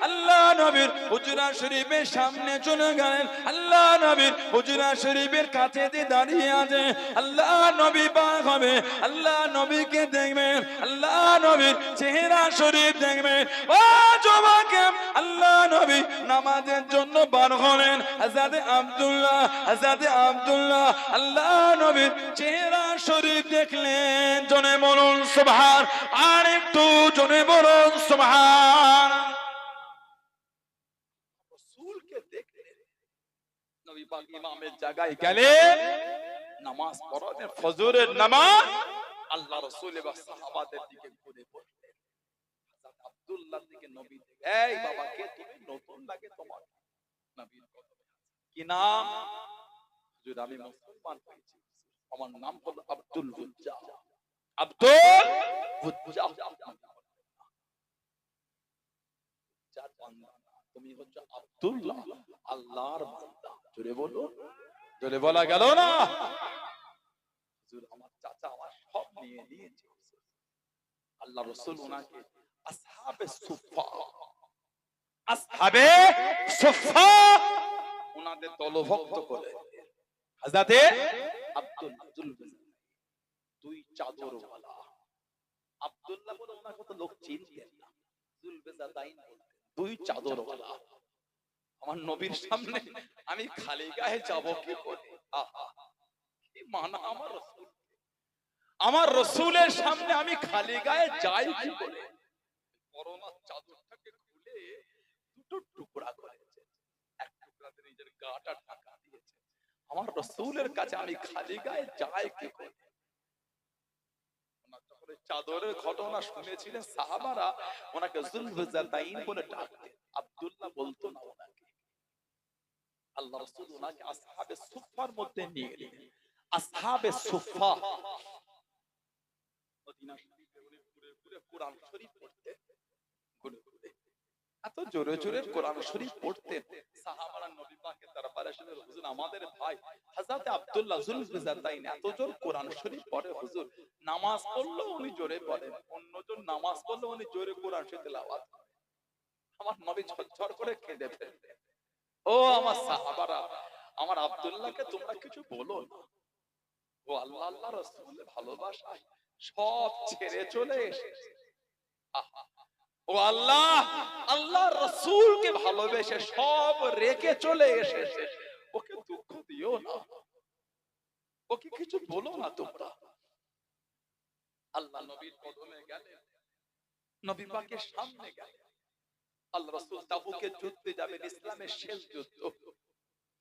আল্লাহ নবীর হুজরা শরীফের সামনে চলে গেলেন, আল্লাহ নবীর হুজরা শরীফের কাছে দিয়ে দাঁড়িয়ে আছে। আল্লাহ নবী পাক হবে, আল্লাহ নবীকে দেখবেন, আল্লাহ নবীর চেহারা শরীফ দেখবেন। ও যুবক, আল্লাহ নবী নামাজের জন্য বার হলেন। হযরত আব্দুল্লাহ আল্লাহ নবীর চেহারা শরীফ দেখলেন। জনে বলুন সুবহান, আর একটু জনে বলুন সুবহান। রাসূলকে দেখলেন, নবী পাক ইমামের জায়গায় গেলেন, নামাজ পড়ালেন, ফজরের নামাজ। আল্লাহ রাসূল এবং সাহাবাদের দিকে ঘুরে পড়লেন। হযরত আব্দুল্লাহ দিকে নবী, এই বাবা কে তুমি? নতুন লাগে তোমার? নবীর কথা, কি নাম? হুজুর আমি মুসলমান হয়েছি, আমার নাম হলো আব্দুল হুজ্জা। আব্দুল হুজ্জা, তুমি হচ্ছে আব্দুল্লাহ, আল্লাহর বান্দা। জোরে বলো, জোরে বলা গেল না? হুজুর আমার চাচা আমার সব নিয়ে নিয়েছে। আল্লাহ রাসূল ওনাকে আসহাবে সুফফা ওনাদের দলভুক্ত করে হযরত আব্দুল দুই চাদরওয়ালা। আব্দুল্লাহ বলে ওনাকে তো লোক চিনতেন না, যুলবেজাতাইন বলতেন, দুই চাদরওয়ালা। আমার নবীর সামনে আমি খালি গায়ে যাব কি করে? আহা, কি মানা আমার রাসূল। আমার রাসূলের সামনে আমি খালি গায়ে যাই কি করে? করোনার চাদরটাকে খুলে দুটো টুকরা করেছে, এক টুকরাতে নিজের গাটা ঢাকা দিয়েছে। আমার রাসূলের কাছে আমি খালি গায়ে যাই কি করে? চাদরের ঘটনা শুনেছিলেন সাহাবারা, ওনাকে যুলফুজাতাইন বলে ডাকতেন, আব্দুল্লাহ বলতো না ওনাকে। আল্লাহ রাসূল ওনাকে আসহাবে সুফফার মধ্যে নিয়ে গেলেন। আসহাবে সুফফা মদিনা শরীফে উনি ঘুরে ঘুরে কোরআন শরীফ পড়তেন, ঘুরে ঘুরে এত জোরে জোরে কোরআন শরীফ পড়তেন। সাহাবারা নবী পাকের দরবারে এসে, হুজুর আমাদের ভাই হযরত আব্দুল্লাহ যুলফুজাতাইন এত জোর কোরআন শরীফ পড়ে হুজুর, নামাজ পড়লো উনি জোরে পড়েন, অন্যজন নামাজ পড়লো উনি জোরে কোরআন শরীফ তেলাওয়াত করেন। আমার নবী ঝরঝর করে কেঁদে ফেললেন। ও আমার সাহাবারা, আমার আব্দুল্লাহকে তোমরা কিছু বলো না। ও আল্লাহ আল্লাহ রাসূলের ভালোবাসায় সব ছেড়ে চলে এসেছে। আহা, ও আল্লাহ আল্লাহ রাসূলকে ভালোবেসে সব রেখে চলে এসেছে, ওকে দুঃখ দিও না, ওকে কিছু বলো না তোমরা। আল্লাহ নবীর কদমে গেলেন, নবী পাকের সামনে গেলেন। আল্লাহ রাসূল তাবুকে যুদ্ধে যাবেন, ইসলামের শেষ যুদ্ধ।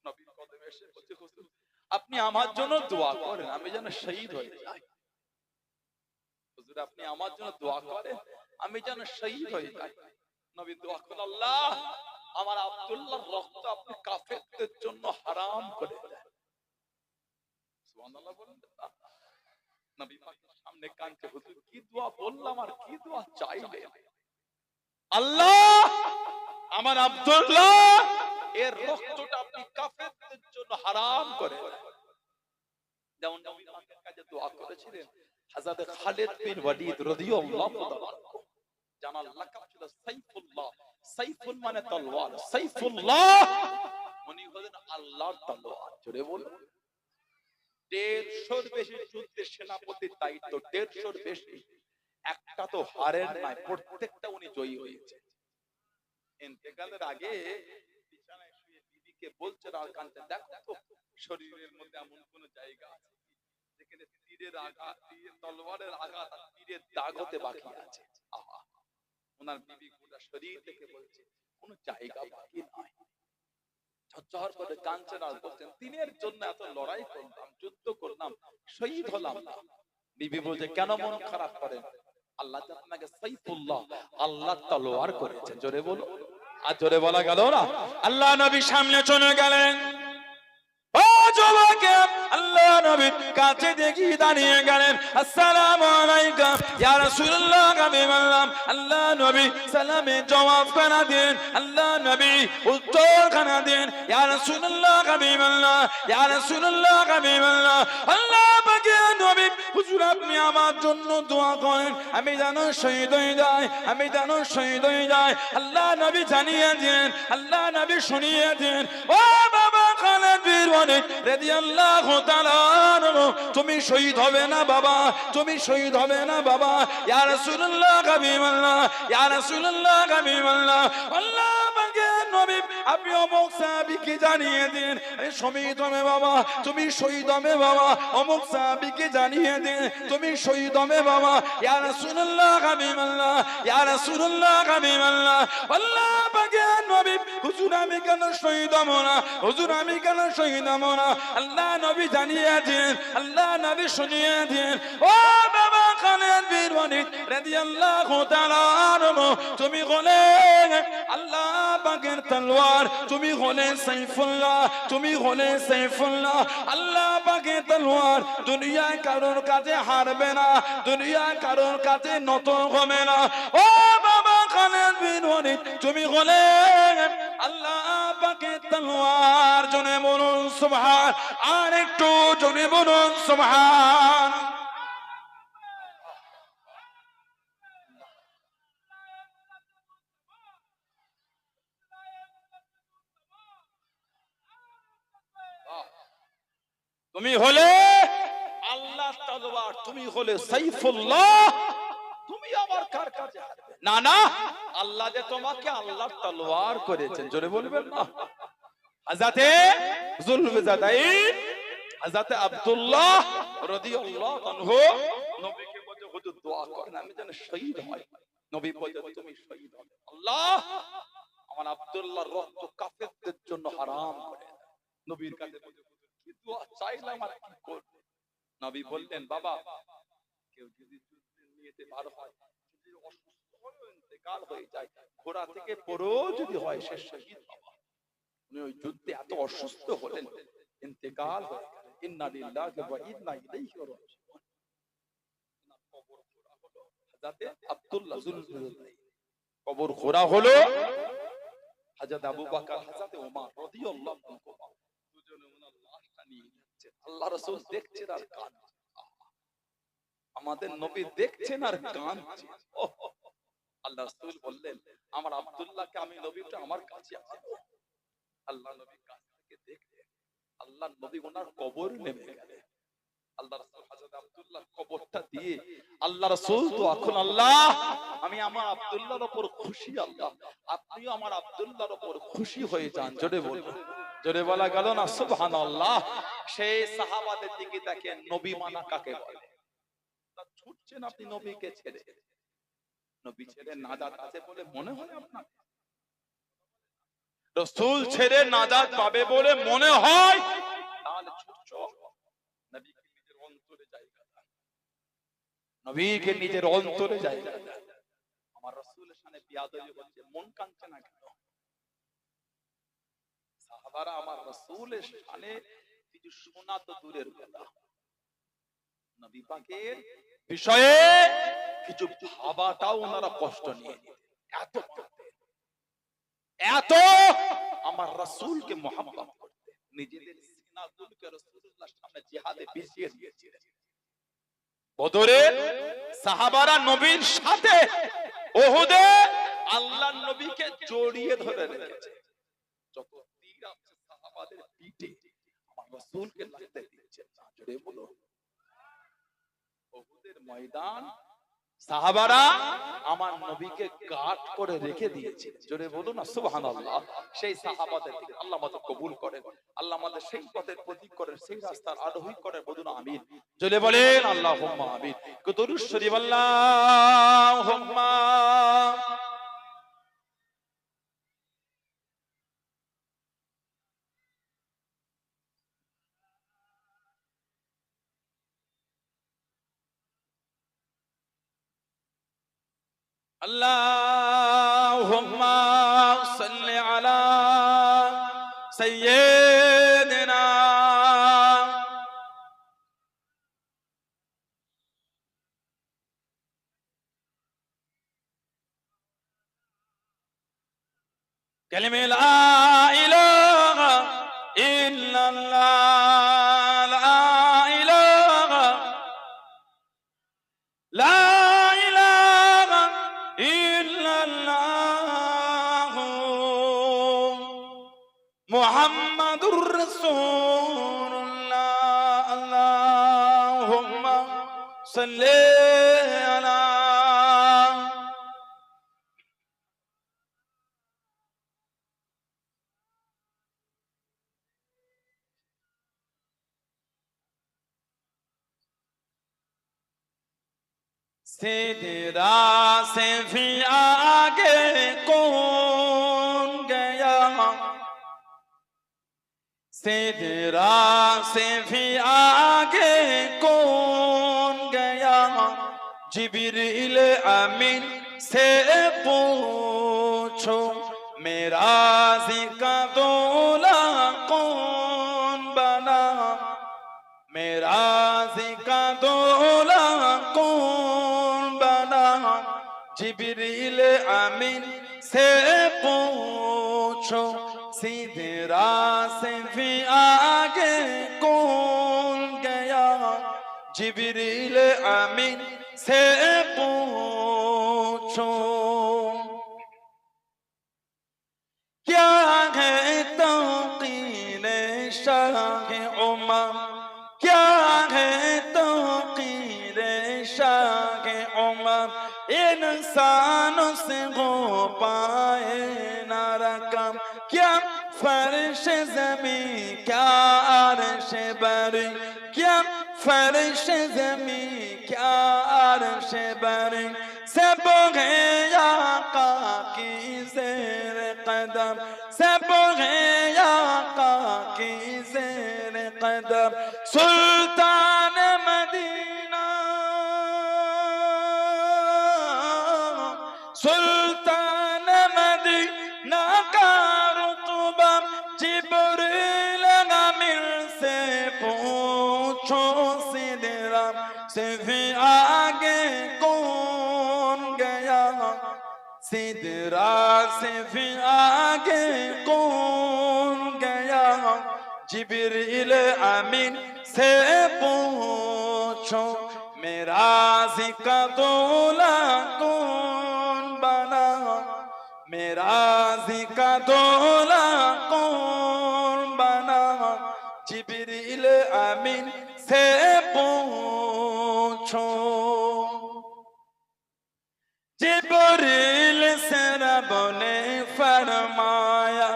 নবীর কদমে এসে বলছে, হুজুর আপনি আমার জন্য দোয়া করেন, আমি যেন শহীদ হয়ে যাই। হুজুর আপনি আমার জন্য দোয়া করেন, আমি যেন শহীদ হয়ে যাই। নবী দোয়া করেন, আল্লাহ আমার আব্দুল্লাহর রক্ত আপনি কাফেরদের জন্য হারাম করে দেন। সুবহানাল্লাহ বলেন। নবী পাকের সামনে কাঁদছে, হুজুর কি দোয়া বললাম আর কি দোয়া চাইলেন? আল্লাহ আমার আব্দুল্লাহ এর রক্তটা আপনি কাফেরদের জন্য হারাম করে দেন। যেমন নবী পাকের কাছে দোয়া করেছিলেন হযরত খালিদ বিন ওয়ালিদ রাদিয়াল্লাহু তাআলা, জানাল লাকাব ছিল সাইফুল্লাহ। সাইফুল মানে তলোয়ার, সাইফুল্লাহ উনি হলেন আল্লাহর তলোয়ার। জোরে বলুন। 150 বেশি যুদ্ধের সেনাপতির দায়িত্ব, 150 বেশি, একটা তো হারেন নাই, প্রত্যেকটা উনি জয়ী হয়েছে। ইন্তেকালের আগে বিছানায় শুয়ে বিবিকে বলছেন আর কাঁদছেন, দেখো তো শরীরের মধ্যে এমন কোন জায়গা আছে যেখানে তীরের আঘাত, তীর তলোয়ারের আঘাত আর তীরের দাগ হতে বাকি আছে? আহা, ওনার বিবি গোটা শরীর থেকে বলছে কোন জায়গা বাকি নাই। ঝরঝর করে কাঁদছেন আর বলছেন, দিনের জন্য এত লড়াই করলাম, যুদ্ধ করলাম, শহীদ হলাম না। বিবি বলছে, কেন মন খারাপ করেন? আল্লাহ আপনাকে সাইফুল্লাহ, আল্লাহ তলোয়ার করেছেন। জোরে বলো। আর জোরে বলা গেল না। আল্লাহ নবী সামনে চলে গেলেন। ও যুবকে, আল্লাহ নবীর কাছে দেখি দাঁড়িয়ে গেলেন। আসসালামু আলাইকুম ইয়া রাসূলুল্লাহ, আমি বললাম আল্লাহ নবী সালামে জবাব খানা দেন, আল্লাহ নবী উত্তর খানা দেন। ইয়া রাসূলুল্লাহ, আমি বললাম ইয়া রাসূলুল্লাহ, আমি বললাম আল্লাহ পাকের নবী হুজুর আপনি আমার জন্য দোয়া করেন, আমি যেন শহীদ হয়ে যাই, আমি যেন শহীদ হয়ে যাই। আল্লাহ নবী জানিয়ে দেন, আল্লাহ নবী শুনিয়ে দেন। ও বাবা খালিদ বিন ওয়ালিদ রাদিয়াল্লাহু তাআলা আনহু, তুমি শহীদ হবে না বাবা, তুমি শহীদ হবে না বাবা। ইয়া রাসূলুল্লাহ, হাবিবাল্লাহ, ইয়া রাসূলুল্লাহ, হাবিবাল্লাহ, আল্লাহ পাকের নবী আপনি অমুক সাহাবীকে জানিয়ে দিন শহীদ হবে বাবা, তুমি শহীদ হবে বাবা। অমুক সাহাবীকে জানিয়ে দিন তুমি শহীদ হবে বাবা। ইয়া রাসূলুল্লাহ, হাবিবাল্লাহ, ইয়া রাসূলুল্লাহ, হাবিবাল্লাহ, আল্লাহ পাকের নবী হুজুর আমি কেন শহীদ হব না, হুজুর আমি কেন শহীদ হব না? আল্লাহ নবী জানিয়ে দিন, আল্লাহ নবী শুনিয়ে দিন। ও বাবা খালিদ বিন ওয়ালিদ রাদিয়াল্লাহু তাআলা আনহু, তুমি হলেন আল্লাহ পাকের তলোয়ার, তুমি হলেন সাইফুল্লাহ, তুমি হলেন সাইফুল্লাহ, আল্লাহ পাকের তলোয়ার। দুনিয়ায় কারোর কাছে হারবে না, দুনিয়ায় কারোর কাছে নত হবে না। ও বাবা খালিদ বিন ওয়ালিদ, তুমি হলেন আল্লাহ পাকের তলোয়ার। জনে বলুন সুবহান, আর একটু জনে বলুন সুবহান। তুমি হলে আল্লাহ তলোয়ার, তুমি হলে সাইফুল্লাহ, তুমি আবার কার কাছে হারবে না? না, আল্লাহ যে তোমাকে আল্লাহর তলোয়ার করেছেন। জোরে বলবেন না। হযরতে যুলফুজাতাইন, হযরতে আব্দুল্লাহ রাদিয়াল্লাহু আনহু শুধু দোয়া করেন আমি যেন শহীদ হই। নবী বলেন তুমি শহীদ হবে, আল্লাহ আমার আব্দুল্লাহর রক্ত কাফেরদের জন্য হারাম করে দেয়। নবীর কাছে কি দোয়া চাইলাম আর কি করব? নবী বললেন বাবা কেউ যদি যুদ্ধে নিয়েতে বার হয়, যদি অসুস্থ হয়ে ইন্তেকাল হয়ে যায়, ঘোড়া থেকে পড়েও যদি হয় সে শহীদ বাবা। উনি ওই যুদ্ধে এত অসুস্থ হলেন, ইন্তেকাল হয়ে গেলেন। ইন্না লিল্লাহি ওয়া ইন্না ইলাইহি রাজিউন। কবর খোঁড়া হলো হযরত আব্দুল্লাহ যুলফিকার, কবর খোঁড়া হলো হযরত আবু বকর, হযরত ওমর রাদিয়াল্লাহু আনহু, দুজনে ওনার লাশটা নিয়ে যাচ্ছেন। আল্লাহ রাসূল দেখছেন আর কাঁদছেন। আমাদের নবী দেখছেন আর কাঁদছেন। আল্লাহ রাসূল বললেন আমার আব্দুল্লাহকে আমি নবীটা আমার কাছে আনো। আল্লাহ নবী কাছ থেকে দেখলেন, আল্লাহ নবী ওনার কবর নেমে গেলেন। আল্লাহ রাসূল হযরত আব্দুল্লাহর কবরটা দিয়ে আল্লাহ রাসূল তো এখন আল্লাহ আমি আমার আব্দুল্লাহর উপর খুশি, আল্লাহ আপনিও আমার আব্দুল্লাহর উপর খুশি হয়ে যান। জোরে বলুন, জোরে বলা গেল না সুবহানাল্লাহ। সেই সাহাবাদের দিকে দেখেন, নবী মানা কাকে বলে? তা ছুটছেন আপনি নবীকে ছেড়ে, নবী ছেড়ে নাজাত আছে বলে মনে হয় আপনার? রাসূল ছেড়ে নাজাত পাবে বলে মনে হয়? তাহলে ছুটছো নবীকে নিজের অন্তরে জায়গা দাও, নবীকে নিজের অন্তরে জায়গা দাও। আমার রাসূলের সামনে বিয়াদবি হচ্ছে, মন কাঁদছে না কেন? সাহাবারা আমার রাসূলের সামনে কিছু শোনা তো দূরের কথা, নবী পাকের বিষয়ে কিছু ভাবাটাও ওনারা কষ্ট নিয়ে নিতেন। এত আমার রাসূলকে মহব্বত করতেন, নিজেদের সিনাগুলোকে রাসূলুল্লাহর সামনে জিহাদে বিছিয়ে দিয়েছিলেন। বদরের সাহাবারা নবীর সাথে, উহুদে আল্লাহর নবীকে জড়িয়ে ধরে রেখেছে। যত তীর আছে সাহাবাদের পিঠে, আমার রাসূলকে লাগতে দিচ্ছে না। জোরে বলো, উহুদের ময়দান সাহাবারা আমার নবীকে গার্ড করে রেখে দিয়েছে। জোরে বলুন না সুবহানাল্লাহ। সেই সাহাবাদের দিকে আল্লাহ আমাদের কবুল করেন, আল্লাহ আমাদের সেই পথের প্রতীক করেন, সেই রাস্তার আরোহী করেন। বলুন আমিন, জোরে বলেন আল্লাহুম্মা আমিন। দরুদ শরীফ আল্লাহুম্মা আল্লাহুম্মা সাল্লি আলা সাইয়্যিদিনা কালিমা লা ইলাহা ইল্লাল্লাহ, লা ইলাহা লা মুহাম্মাদুর রাসূলুল্লাহ। আল্লাহুম্মা সাল্লি আলা सिदरा से भी आगे कौन गया, सिदरा से भी आगे कौन गया, जिब्रील अमीन से पूछो मेराज़ का दूल्हा कौन बना, मेराज़ का दूल्हा कौन बना, जिब्रील अमीन से पूछो सिदरा से भी आगे कौन गया, जिब्रील अमीन से पूछो। क्या है तौक़ीन शाह उमर, क्या है तौक़ीर शाह उमर, इंसानों से हो पाए न रकम, क्या फर्श ज़मीं क्या अर्श बरी, क्या फर्श ज़मी क्या अर्श बर सब है आका की ज़ेर कदम सब है आका की ज़ेर कदम सुल्तान मदीना सुल्तान मदीना का रुतबा जिब्रील अमीर से पूछो सिदरा से भी आगे कौन गया सिदरा से भी आगे कौन गया जिब्रील अमीर से पूछो मेरा जिक्र दूल्हा कौन बना मेरा जिक्र दूल्हा कौन बना जिब्रील अमीन से पूछो जिब्रील से रब ने फरमाया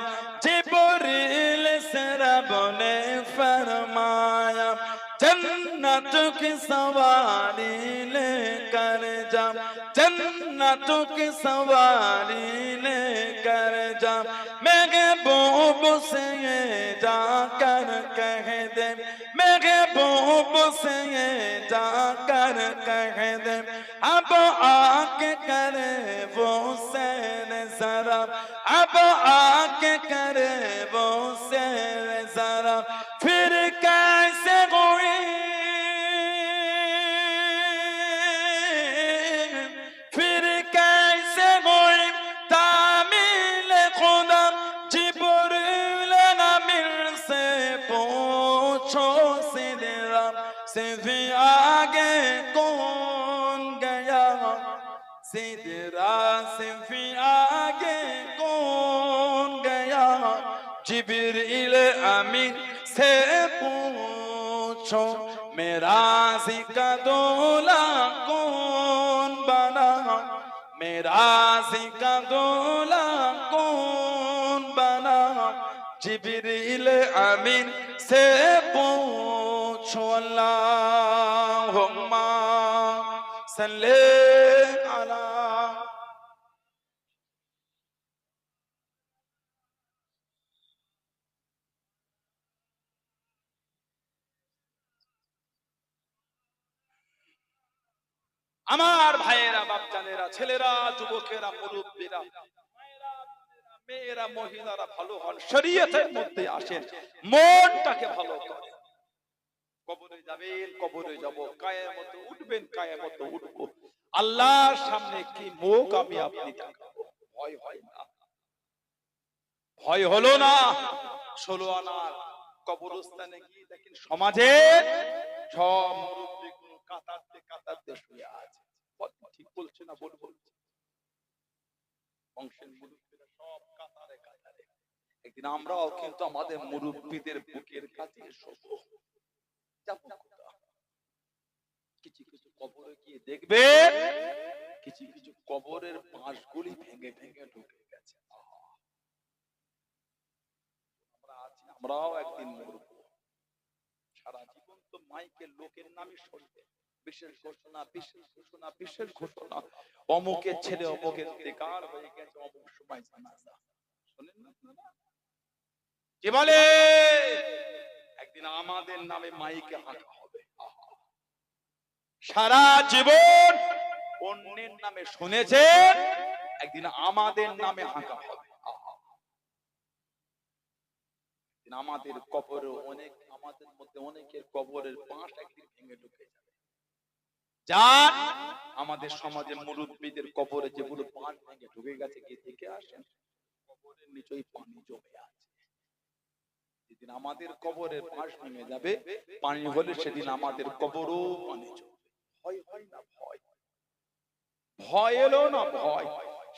जिब्रील से रब ने फरमाया जन्नत की सवारी लेकर जा जन्नत की सवारी लेकर जा महबूब से ये जाकर कह दे महबूब से ये जाकर कह दे अब आके करे वो सैर जरा अब आके करे वो सैर जरा फिर कैसे गोई फिर कैसे गोई तामील खुदा जिब्रील अमीर से पूछो सिदरा से भी आगे कौन गया सिदरा से भी आगे कौन गया जिब्रील अमीर से पूछो मेरा जिक्र दूल्हा कौन बना मेरा जिक्र दूल्हा कौन बना जिब्रील अमीर से पूछो अल्लाहुम्मा सल्ले अला আমার ভাইয়েরা বাপজানেরা ছেলেরা যুবকেরা মুরব্বীরা মেয়েরা মহিলারা ভালো হন শরীয়তের মধ্যে আসেন মনটাকে ভালো করে কবরে যাবেন কবরে যাব কিয়ামতে উঠবেন কিয়ামতে উঠব আল্লাহর সামনে কি মুখ আমি আপনি দেখাবো ভয় হয় না ভয় হলো না 16 আনার কবরস্থানে গিয়ে দেখেন সমাজে সব মুরব্বীগুলো কাতারতে কাতারতে শুয়ে আছে ঠিক বলছে না বল বলছে বংশের মুরব্বীরা সব কাতারে কাতারে একদিন আমরাও কিন্তু আমাদের মুরব্বীদের বুকের কাছে শোবো যাবো কিছু কিছু কবরে গিয়ে দেখবেন কিছু কিছু কবরের বাঁশগুলি ভেঙে ভেঙে ঢুকে গেছে আমরা আছি আমরাও একদিন মরব সারা জীবন তো মাইকে লোকের নামই শুনবে বিশেষ ঘোষণা বিশেষ ঘোষণা বিশেষ ঘোষণা অমুকের ছেলে অমুকের ইন্তেকাল হয়ে গেছে অমুক সময় জানাজা শুনেন না আপনারা কি বলে একদিন আমাদের নামে মাইকে হাঁকা হবে সারা জীবন অন্যের নামে শুনেছেন একদিন আমাদের নামে হাঁকা হবে আমাদের কবরে অনেক আমাদের মধ্যে অনেকের কবরের বাঁশ একদিন ভেঙে ঢুকে যাবে যান আমাদের সমাজে মুরব্বীদের কবরে যেগুলো বাঁশ ভেঙে ঢুকে গেছে গিয়ে দেখে আসেন কবরের নিচেই পানি জমে আছে যেদিন আমাদের কবরের বাঁশ ভেঙে যাবে পানি হলে সেদিন আমাদের কবরও পানি জমবে ভয় হয় না ভয় ভয় এলো না ভয়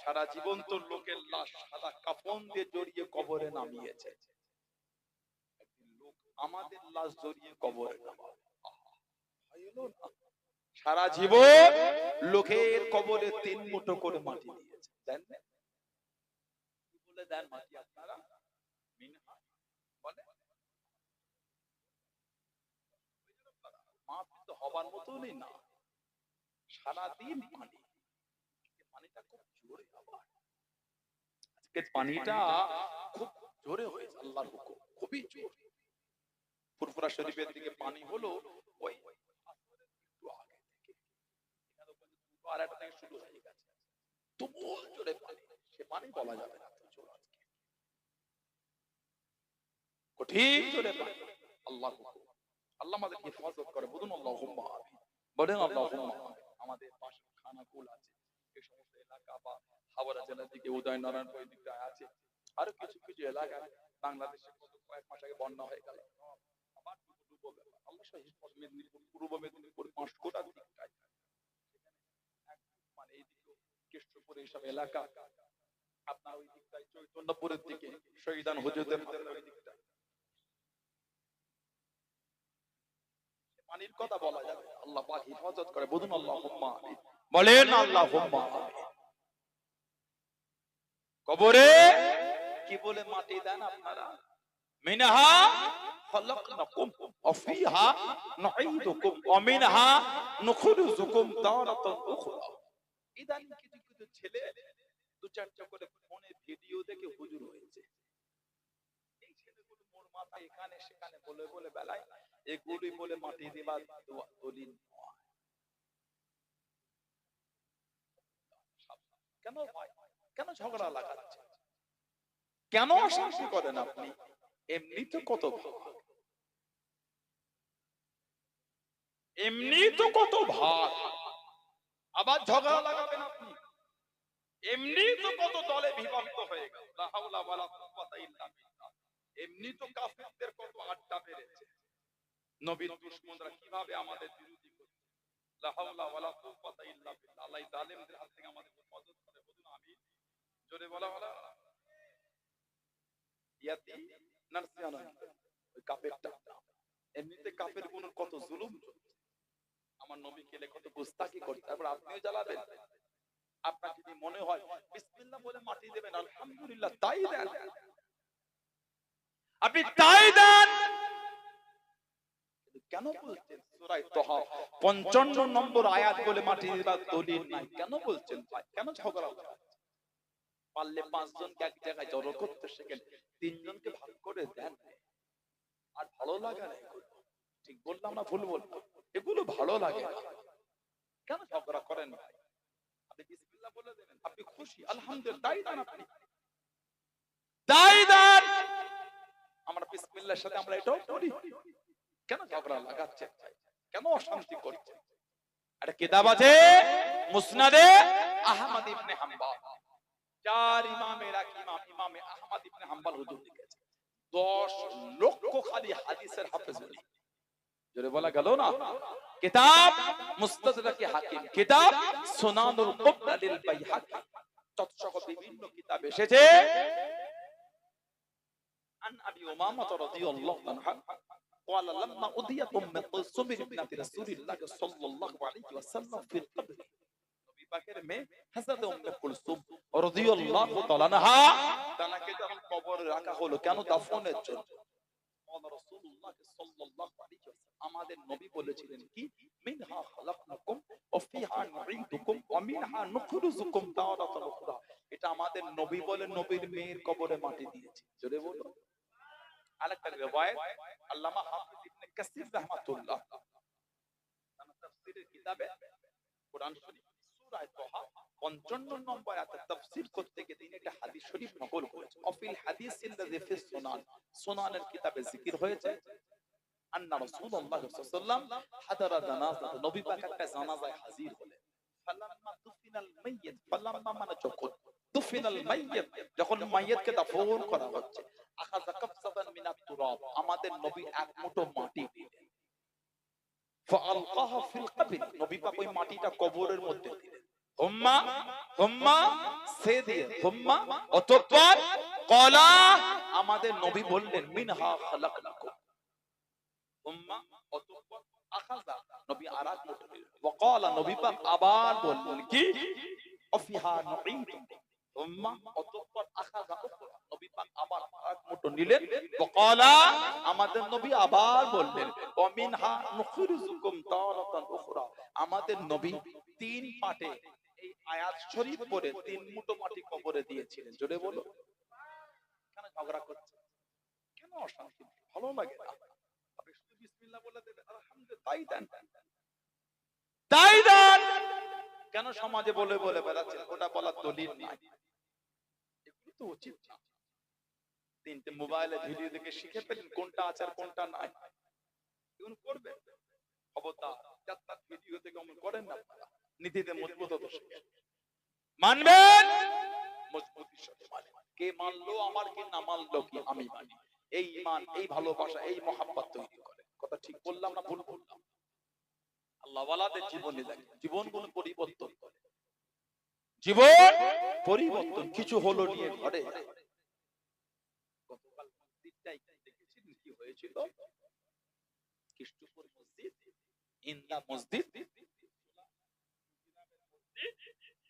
সারা জীবন তো লোকের লাশ সাদা কাফন দিয়ে জড়িয়ে কবরে নামিয়েছে আমাদের লাশ জড়িয়ে কবরে নামাবে ভয় এলো না সারা জীবন লোকের কবরে 3 মুঠো করে মাটি দিয়েছে জানেন কি বলে দেন মাটি আপনারা মিনহা বলে মা ভাবার মতনই না, সারাদিন পানি, পানিটা খুব জোরে, আবার আজকে পানিটা খুব জোরে হয়েছে, আল্লাহর হুকুম খুবই জোরে। ফুরফুরা শরীফের দিকে পানি হলো ওই একটু আগে থেকে, আর একটা থেকে শুরু হয়ে গেছে, তুমুল জোরে পানি, সে পানি বলা যাবে না, জোর আজকে কঠিন জোরে পানি। আল্লাহর হুকুম, আল্লাহ আমাদের হেফাজত করে, বলুন আল্লাহুম্মা আমিন, বলেন আল্লাহুম্মা আমিন। আমাদের পাশে খানাকুল আছে, এই সমস্ত এলাকা বা হাওড়া জেলার দিকে উদয়নারায়ণপুর দিকটা আছে, আরো কিছু কিছু এলাকা বাংলাদেশে কয়েক মাস আগে বন্যা হয়ে গেল, আবার ডুবো গেল। আল্লাহ সহ মেদিনীপুর, পূর্ব মেদিনীপুর, পাঁশকুড়ার দিকটায়, মানে এই দিকে কেষ্টপুর, এইসব এলাকা, আপনার ওই দিকটায় চৈতন্যপুরের দিকে শহীদান হুজুরদের ওই দিকটা পানির কথা বলা যাবে, আল্লাহ পাক হেফাজত করে, বলুন আল্লাহুম্মা আমিন, বলেন আল্লাহুম্মা আমিন। কবরে কি বলে মাটি দেন আপনারা? মিনহা খালাকনাকুম ওয়া ফিহা নুঈদুকুম ওয়া মিনহা নুখরিজুকুম তারাতান উখরা। ইদানিং কিছু কিছু ছেলে দু চারটা করে ফোনে ভিডিও দেখে হুজুর হয়েছে, এই ছেলেগুলো মোর মাথা এখানে সেখানে বলে বলে বেলায়, এগুলি বলে মাটি দিবার দলিল নয়। কেন ভাই, কেন ঝগড়া লাগাচ্ছে, কেন অশান্তি করেন আপনি? এমনি তো কত ভাগ, এমনি তো কত ভাগ, আবার ঝগড়া লাগাবেন আপনি? এমনি তো কত দলে বিভক্ত হয়ে গেল, লা হাওলা ওয়ালা কুওয়াতা ইল্লা বিল্লাহ। এমনি তো কাফেরদের কত আড্ডা বেড়েছে, নবীর দুশমনরা কিভাবে আমাদের বিরোধী করছে, লা হাওলা ওয়ালা কুওয়াতা ইল্লা বিল্লাহ। আল্লাহ জালেমদের হাত থেকে আমাদের হেফাজত করে, বলুন আমিন, জোরে বলা বলা। ইয়াতি নারসিয়ানা, ওই কাফেরটা, এমনিতে কাফের গুলোর কত জুলুম চলছে, আমার নবী কেলে কত গুস্তাকি করছে, তারপর আপনিও জ্বালাবেন? আপনার যদি মনে হয় বিসমিল্লাহ বলে মাটি দেবেন, আলহামদুলিল্লাহ, তাই দেন, আপনি তাই দেন। কেন বলছেন সূরা তাহা 55 নম্বর আয়াত বলে মাটি দেবার দলিল নাই? কেন বলছেন ভাই, কেন ঝগড়া হচ্ছে? পারলে 5 জনকে এক জায়গায় জড়ো করতে শেখেন, 3 জনকে ভাগ করে দেন, আর ভালো লাগে না এগুলো। ঠিক বললাম না ভুল বললাম? এগুলো ভালো লাগে না, কেন ঝগড়া করেন ভাই? আপনি বিসমিল্লাহ বলে দেবেন, আপনি খুশি, আলহামদুলিল্লাহ, তাই দেন, আপনি তাই দেন। আমরা বিসমিল্লাহর সাথে আমরা এটাও করি, কেন ঝগড়া লাগাচ্ছেন, কেন অশান্তি করছেন? একটা কিতাব আছে মুসনাদে আহমদ ইবনে হাম্বল, চার ইমামের এক ইমাম, ইমামে আহমদ ইবনে হাম্বল হুজুর লিখেছে, 10 লক্ষ খালি হাদিসের হাফেজ উনি। জোরে বলা গেল না? কিতাব মুস্তাদরাক হাকিম, কিতাব সুনানুল কুবরা লিল বাইহাকি, তৎসহ বিভিন্ন কিতাব এসেছে। আন আবি উমামা রাদিয়াল্লাহু আনহু قال لما أضيت أم كلثوم ابنة رسول الله صلى الله عليه وسلم في القبر, নবী পাকের মেয়ে হযরত উম্মে কুলসুম রাদিয়াল্লাহু তাআলা আনহা, তাকে যখন কবরে রাখা হলো, কেন? দাফনের জন্য। রাসূলুল্লাহ সাল্লাল্লাহু আলাইহি ওয়াসাল্লাম, আমাদের নবী বলেছিলেন কি, মিনহা খালাকনাকুম ওয়া ফিহা নুঈদুকুম ওয়া মিনহা নুখরিজুকুম তারাতান উখরা। এটা আমাদের নবী বলে নবীর মেয়ের কবরে মাটি দিয়েছে, জোরে বলো। আরেকটা রিওয়ায়াত আল্লামা হাফিজ ইবনে কাসির রাহমাতুল্লাহ তার তাফসীরের কিতাবে কোরআন শরীফ সূরা তাহা 55 নম্বর আয়াতের তাফসীর করতে গিয়ে তিনি একটা হাদিস শরীফ নকল করেছেন। অফিল হাদিসিল্লাযী ফিস সুনান, সুনানের কিতাবে যিকির হয়েছে, আন্না রাসূলুল্লাহ সাল্লাল্লাহু আলাইহি ওয়াসাল্লাম হাদারা জানাজা, নবী পাক একটা জানাজায় হাজির হলেন। ফালাম্মা দুফিনাল মাইয়িত, ফালাম্মা মানে যখন দুফিনাল মাইয়িত, যখন মাইয়িতকে দাফন করা হচ্ছে, আখাযা কাবসাতান মিনাত তুরাব, আমাদের নবী এক মুঠো মাটি দিলেন, ফাআলকাহা ফিল কবর, নবী পাক ওই মাটিটা কবরের মধ্যে দিলেন। হুম্মা হুম্মা সে দিয়ে হুম্মা, অতঃপর ক্বালা, আমাদের নবী বললেন, মিনহা খালাকনাকুম, হুম্মা অতঃপর আখাযা, নবী আরাক মুঠো দিলেন, ওয়া ক্বালা, নবী পাক আবার বললেন কি, অফিহা নুঈদুকুম, হুম্মা অতঃপর আখাযা উখরা, নবী পাক আবার আরাক মুঠো নিলেন, ওয়া ক্বালা, আমাদের নবী আবার বললেন, ওয়া মিনহা নুখরিজুকুম তারাতান উখরা। আমাদের নবী 3 পাটে এই আয়াত শরীফ পড়ে 3 মুঠো মাটি কবরে দিয়েছিলেন। জোরে বলো। কেন ঝগড়া করছে? কেন অশান্তি? ভালো লাগে না? আপনি শুধু বিসমিল্লাহ বলে দেবেন, আলহামদুলিল্লাহ, তাই দেন, তাই দেন। কেন সমাজে বলে বলে বেড়াচ্ছেন? ওটা বলার দলিল নাই। এগুলো তো উচিত না। 3টে মোবাইলে ভিডিও দেখে শিখে ফেলেন কোনটা আছে আর কোনটা নাই। এগুলো করবে খবরদার। যাত্রার ভিডিও থেকে অমল করেন না আপনারা। নীতিতে মজবুত হতে শিখেন। মানবেন মজবুতির সাথে মানবেন। কে মানলো আমার, কে না মানলো কি আমি মানি। এই ঈমান, এই ভালোবাসা, এই মহাব্বত তৈরি করে। কথা ঠিক বললাম না ভুল বললাম? আল্লাহ ওয়ালাদের জীবনে দেখেন, জীবনগুলো পরিবর্তন করে। জীবন পরিবর্তন কিছু হলো নিয়ে ঘরে। গতকাল মসজিদটাই দেখেছেন কি হয়েছিল? কৃষ্ণপুর মসজিদ, ইন্দা মসজিদ,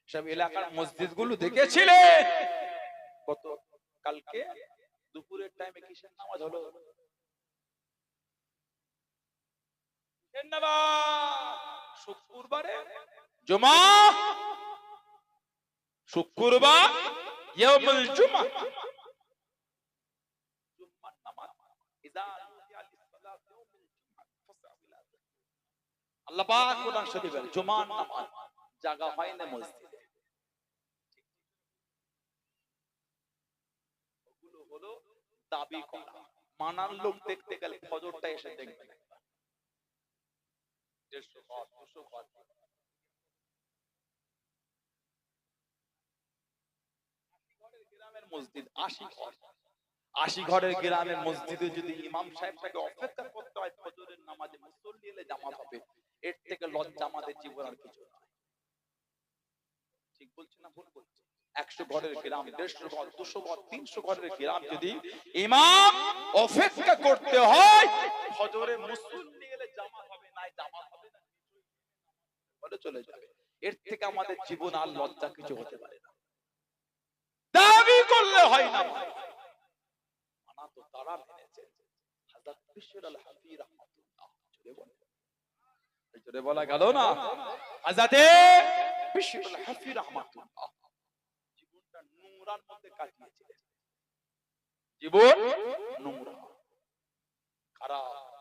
সব এলাকার মসজিদগুলো দেখেছিলেন? গত কালকে দুপুরের টাইমে কিসের নামাজ হলো? কিসের নামাজ? শুক্রবারে জুমা, শুক্রবার ইয়াউমুল জুমা, জুম্মার নামাজ। ইযা নুদিয়া লিস-সালাত ইয়াউমুল জুমা ফাসআউ ইলা যিকরিল্লাহ। আল্লাহ পাক কোরআন শরীফে জুমার নামাজ জায়গা হয় না মসজিদে। ওগুলো হলো দাবি করা। মানার লোক দেখতে গেলে ফজরটা এসে দেখবেন একবার। 150 ঘর 200 ঘর গ্রামের মসজিদ 80 ঘর। 80 ঘরের গ্রামের মসজিদে যদি ইমাম সাহেবটাকে অপেক্ষা করতে হয় ফজরের নামাজে মুসল্লি এলে জামাত হবে, এর থেকে লজ্জা আমাদের জীবন আর কিছু নয়। ঠিক বলছি না ভুল বলছি? 100 ঘরের গ্রাম, 150 ঘর, 200 ঘর, 300 ঘরের গ্রাম যদি ইমাম অপেক্ষা করতে হয় ফজরে মুসল্লি এলে জামাত হবে, নাই জামাত হবে না, বলে চলে যাবে। এর থেকে আমাদের জীবন আর লজ্জা কিছু হতে পারে না। দাবি করলে হয় না। মানা তো তারা মেনেছে। হযরত বিশর আল হাফি রাহমাতুল্লাহ, জোরে বলা গেল না? হযরত বিশর আল হাফি রাহমাতুল্লাহ জীবনটা নূরার মধ্যে কাটিয়েছিলেন। জীবন নূরা, খারাপ